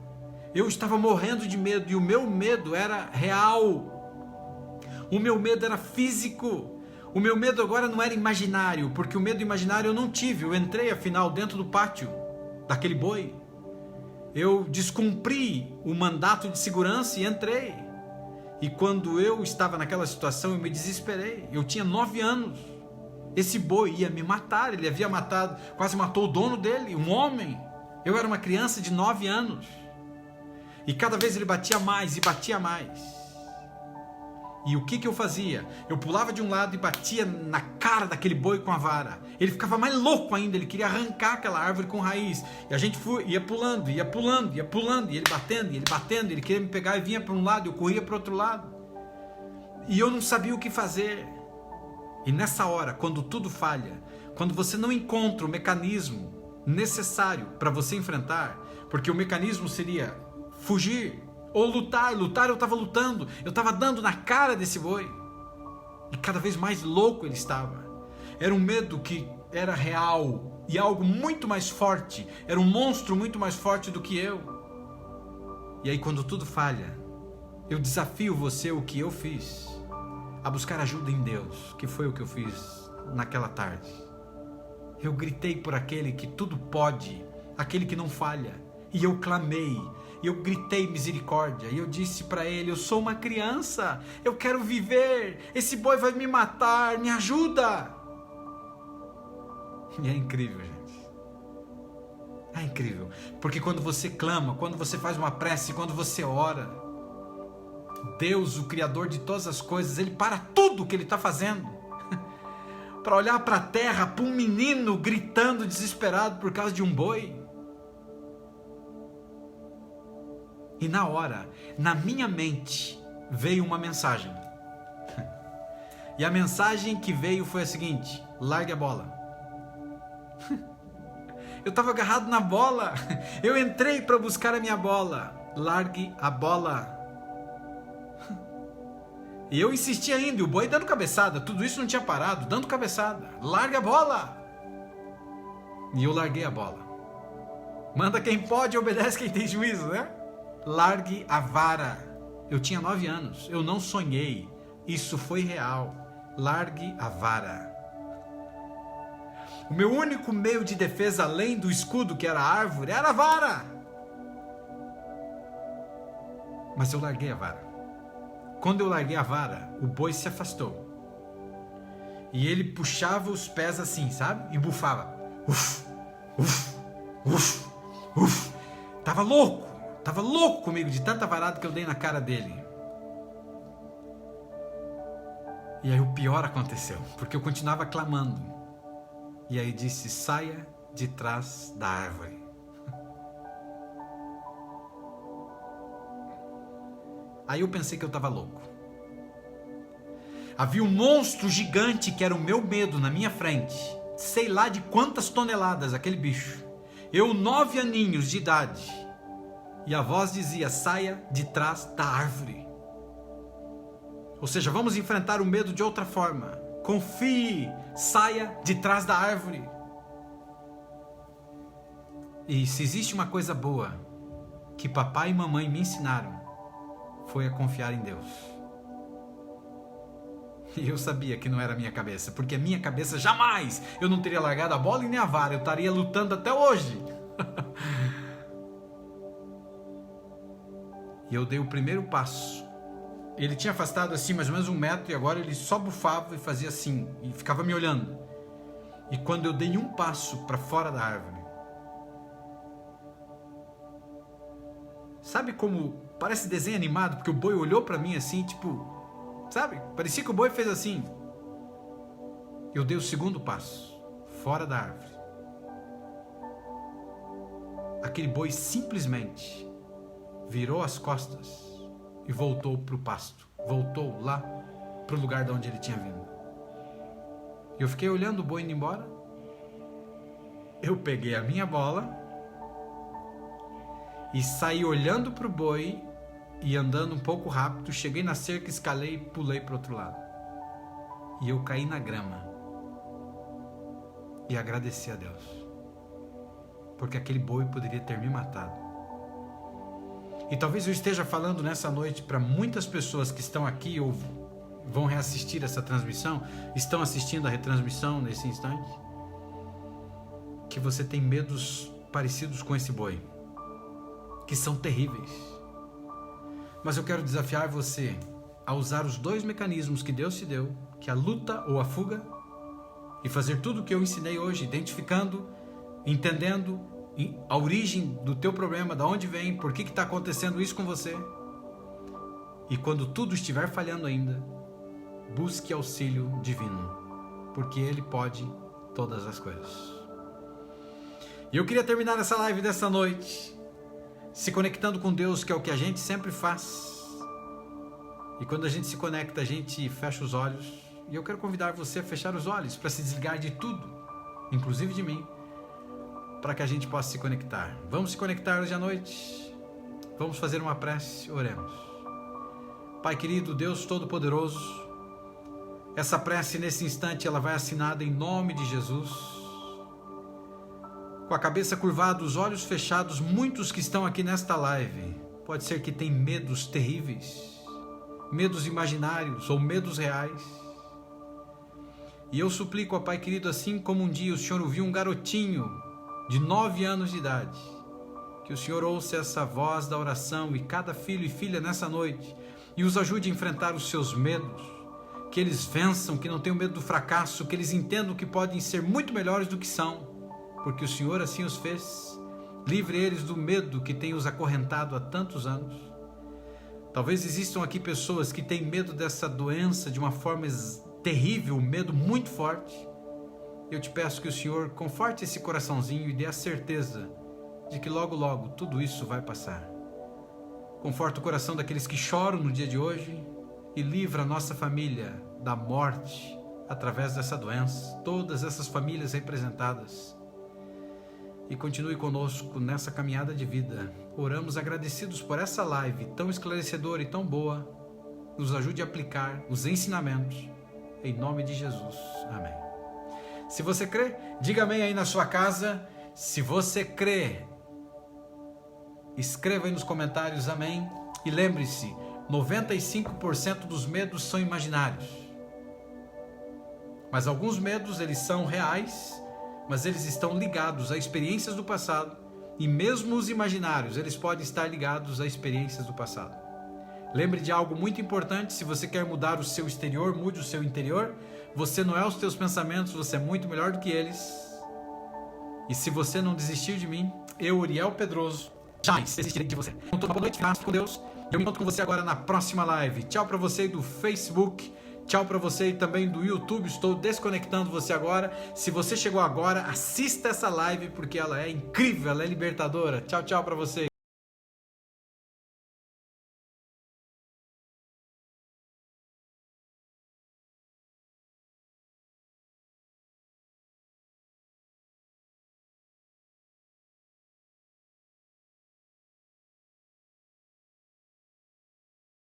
Eu estava morrendo de medo, e o meu medo era real. O meu medo era físico. O meu medo agora não era imaginário, porque o medo imaginário eu não tive. Eu entrei, afinal, dentro do pátio daquele boi. eu descumpri o mandato de segurança e entrei. E quando eu estava naquela situação, eu me desesperei. Eu tinha 9 anos. Esse boi ia me matar. Ele havia matado, quase matou o dono dele, um homem. Eu era uma criança de 9 anos. E cada vez ele batia mais e batia mais. E o que eu fazia? Eu pulava de um lado e batia na cara daquele boi com a vara. Ele ficava mais louco ainda, ele queria arrancar aquela árvore com raiz. E a gente ia pulando, ia pulando, ia pulando, e ele batendo, ele queria me pegar e vinha para um lado, eu corria para o outro lado. E eu não sabia o que fazer. E nessa hora, quando tudo falha, quando você não encontra o mecanismo necessário para você enfrentar, porque o mecanismo seria fugir, ou lutar eu estava lutando, eu estava dando na cara desse boi, e cada vez mais louco ele estava, era um medo que era real, e algo muito mais forte, era um monstro muito mais forte do que eu. E aí quando tudo falha, eu desafio você, o que eu fiz, a buscar ajuda em Deus, que foi o que eu fiz naquela tarde. Eu gritei por aquele que tudo pode, aquele que não falha, e eu clamei, e eu gritei misericórdia, e eu disse para ele: eu sou uma criança, eu quero viver, esse boi vai me matar, me ajuda. E é incrível, gente, é incrível, porque quando você clama, quando você faz uma prece, quando você ora, Deus, o Criador de todas as coisas, Ele para tudo o que Ele está fazendo, para olhar para a terra, para um menino gritando desesperado por causa de um boi. E na hora, na minha mente, veio uma mensagem. E a mensagem que veio foi a seguinte: largue a bola. Eu estava agarrado na bola. Eu entrei para buscar a minha bola. Largue a bola. E eu insisti ainda, o boi dando cabeçada. Tudo isso não tinha parado, dando cabeçada. Largue a bola. E eu larguei a bola. Manda quem pode, obedece quem tem juízo, né? Largue a vara. Eu tinha 9 anos, eu não sonhei, isso foi real. Largue a vara. O meu único meio de defesa, além do escudo que era a árvore, era a vara. Mas eu larguei a vara. Quando eu larguei a vara, o boi se afastou. E ele puxava os pés assim, sabe? E bufava. Uf, uf, uf, uf. Tava louco comigo de tanta varada que eu dei na cara dele. E aí o pior aconteceu, porque eu continuava clamando. E aí disse: saia de trás da árvore. Aí eu pensei que eu estava louco. Havia um monstro gigante que era o meu medo na minha frente. Sei lá de quantas toneladas aquele bicho. Eu 9 aninhos de idade. E a voz dizia: saia de trás da árvore. Ou seja, vamos enfrentar o medo de outra forma. Confie, saia de trás da árvore. E se existe uma coisa boa que papai e mamãe me ensinaram, foi a confiar em Deus. E eu sabia que não era a minha cabeça, porque a minha cabeça jamais eu não teria largado a bola e nem a vara, eu estaria lutando até hoje. E eu dei o primeiro passo. Ele tinha afastado assim mais ou menos 1 metro, e agora ele só bufava e fazia assim, e ficava me olhando. E quando eu dei um passo para fora da árvore, sabe como parece desenho animado, porque o boi olhou para mim assim, tipo, sabe? Parecia que o boi fez assim. Eu dei o segundo passo, fora da árvore. Aquele boi simplesmente virou as costas e voltou para o pasto. Voltou lá para o lugar de onde ele tinha vindo. Eu fiquei olhando o boi indo embora. Eu peguei a minha bola e saí olhando para o boi e andando um pouco rápido. Cheguei na cerca, escalei e pulei para o outro lado. E eu caí na grama e agradeci a Deus, porque aquele boi poderia ter me matado. E talvez eu esteja falando nessa noite para muitas pessoas que estão aqui ou vão reassistir essa transmissão, estão assistindo a retransmissão nesse instante, que você tem medos parecidos com esse boi. que são terríveis. Mas eu quero desafiar você a usar os 2 mecanismos que Deus te deu, que é a luta ou a fuga, e fazer tudo o que eu ensinei hoje, identificando, entendendo a origem do teu problema, de onde vem, por que está acontecendo isso com você. E quando tudo estiver falhando ainda, busque auxílio divino, porque Ele pode todas as coisas. E eu queria terminar essa live dessa noite se conectando com Deus, que é o que a gente sempre faz. E quando a gente se conecta, a gente fecha os olhos. E eu quero convidar você a fechar os olhos para se desligar de tudo, inclusive de mim, para que a gente possa se conectar. Vamos se conectar hoje à noite. Vamos fazer uma prece. Oremos. Pai querido, Deus Todo-Poderoso, essa prece nesse instante ela vai assinada em nome de Jesus. Com a cabeça curvada, os olhos fechados, muitos que estão aqui nesta live, pode ser que tenham medos terríveis, medos imaginários ou medos reais. E eu suplico a Pai querido, assim como um dia o Senhor ouviu um garotinho de 9 anos de idade, que o Senhor ouça essa voz da oração e cada filho e filha nessa noite e os ajude a enfrentar os seus medos, que eles vençam, que não tenham medo do fracasso, que eles entendam que podem ser muito melhores do que são, porque o Senhor assim os fez. Livre eles do medo que tem os acorrentado há tantos anos. Talvez existam aqui pessoas que têm medo dessa doença de uma forma terrível, um medo muito forte. Eu te peço que o Senhor conforte esse coraçãozinho e dê a certeza de que logo, logo tudo isso vai passar. Conforta o coração daqueles que choram no dia de hoje e livra a nossa família da morte através dessa doença, todas essas famílias representadas. E continue conosco nessa caminhada de vida. Oramos agradecidos por essa live tão esclarecedora e tão boa. Nos ajude a aplicar os ensinamentos. Em nome de Jesus. Amém. Se você crê, diga amém aí na sua casa. Se você crê, escreva aí nos comentários amém. E lembre-se, 95% dos medos são imaginários. Mas alguns medos, eles são reais, mas eles estão ligados a experiências do passado. E mesmo os imaginários, eles podem estar ligados a experiências do passado. Lembre de algo muito importante: se você quer mudar o seu exterior, mude o seu interior. Você não é os teus pensamentos, você é muito melhor do que eles. E se você não desistir de mim, eu, Uriel Pedroso, jamais desistirei de você. Então, uma boa noite, graças com Deus. Eu me encontro com você agora na próxima live. Tchau para você do Facebook. Tchau para você e também do YouTube. Estou desconectando você agora. Se você chegou agora, assista essa live porque ela é incrível, ela é libertadora. Tchau, tchau para você.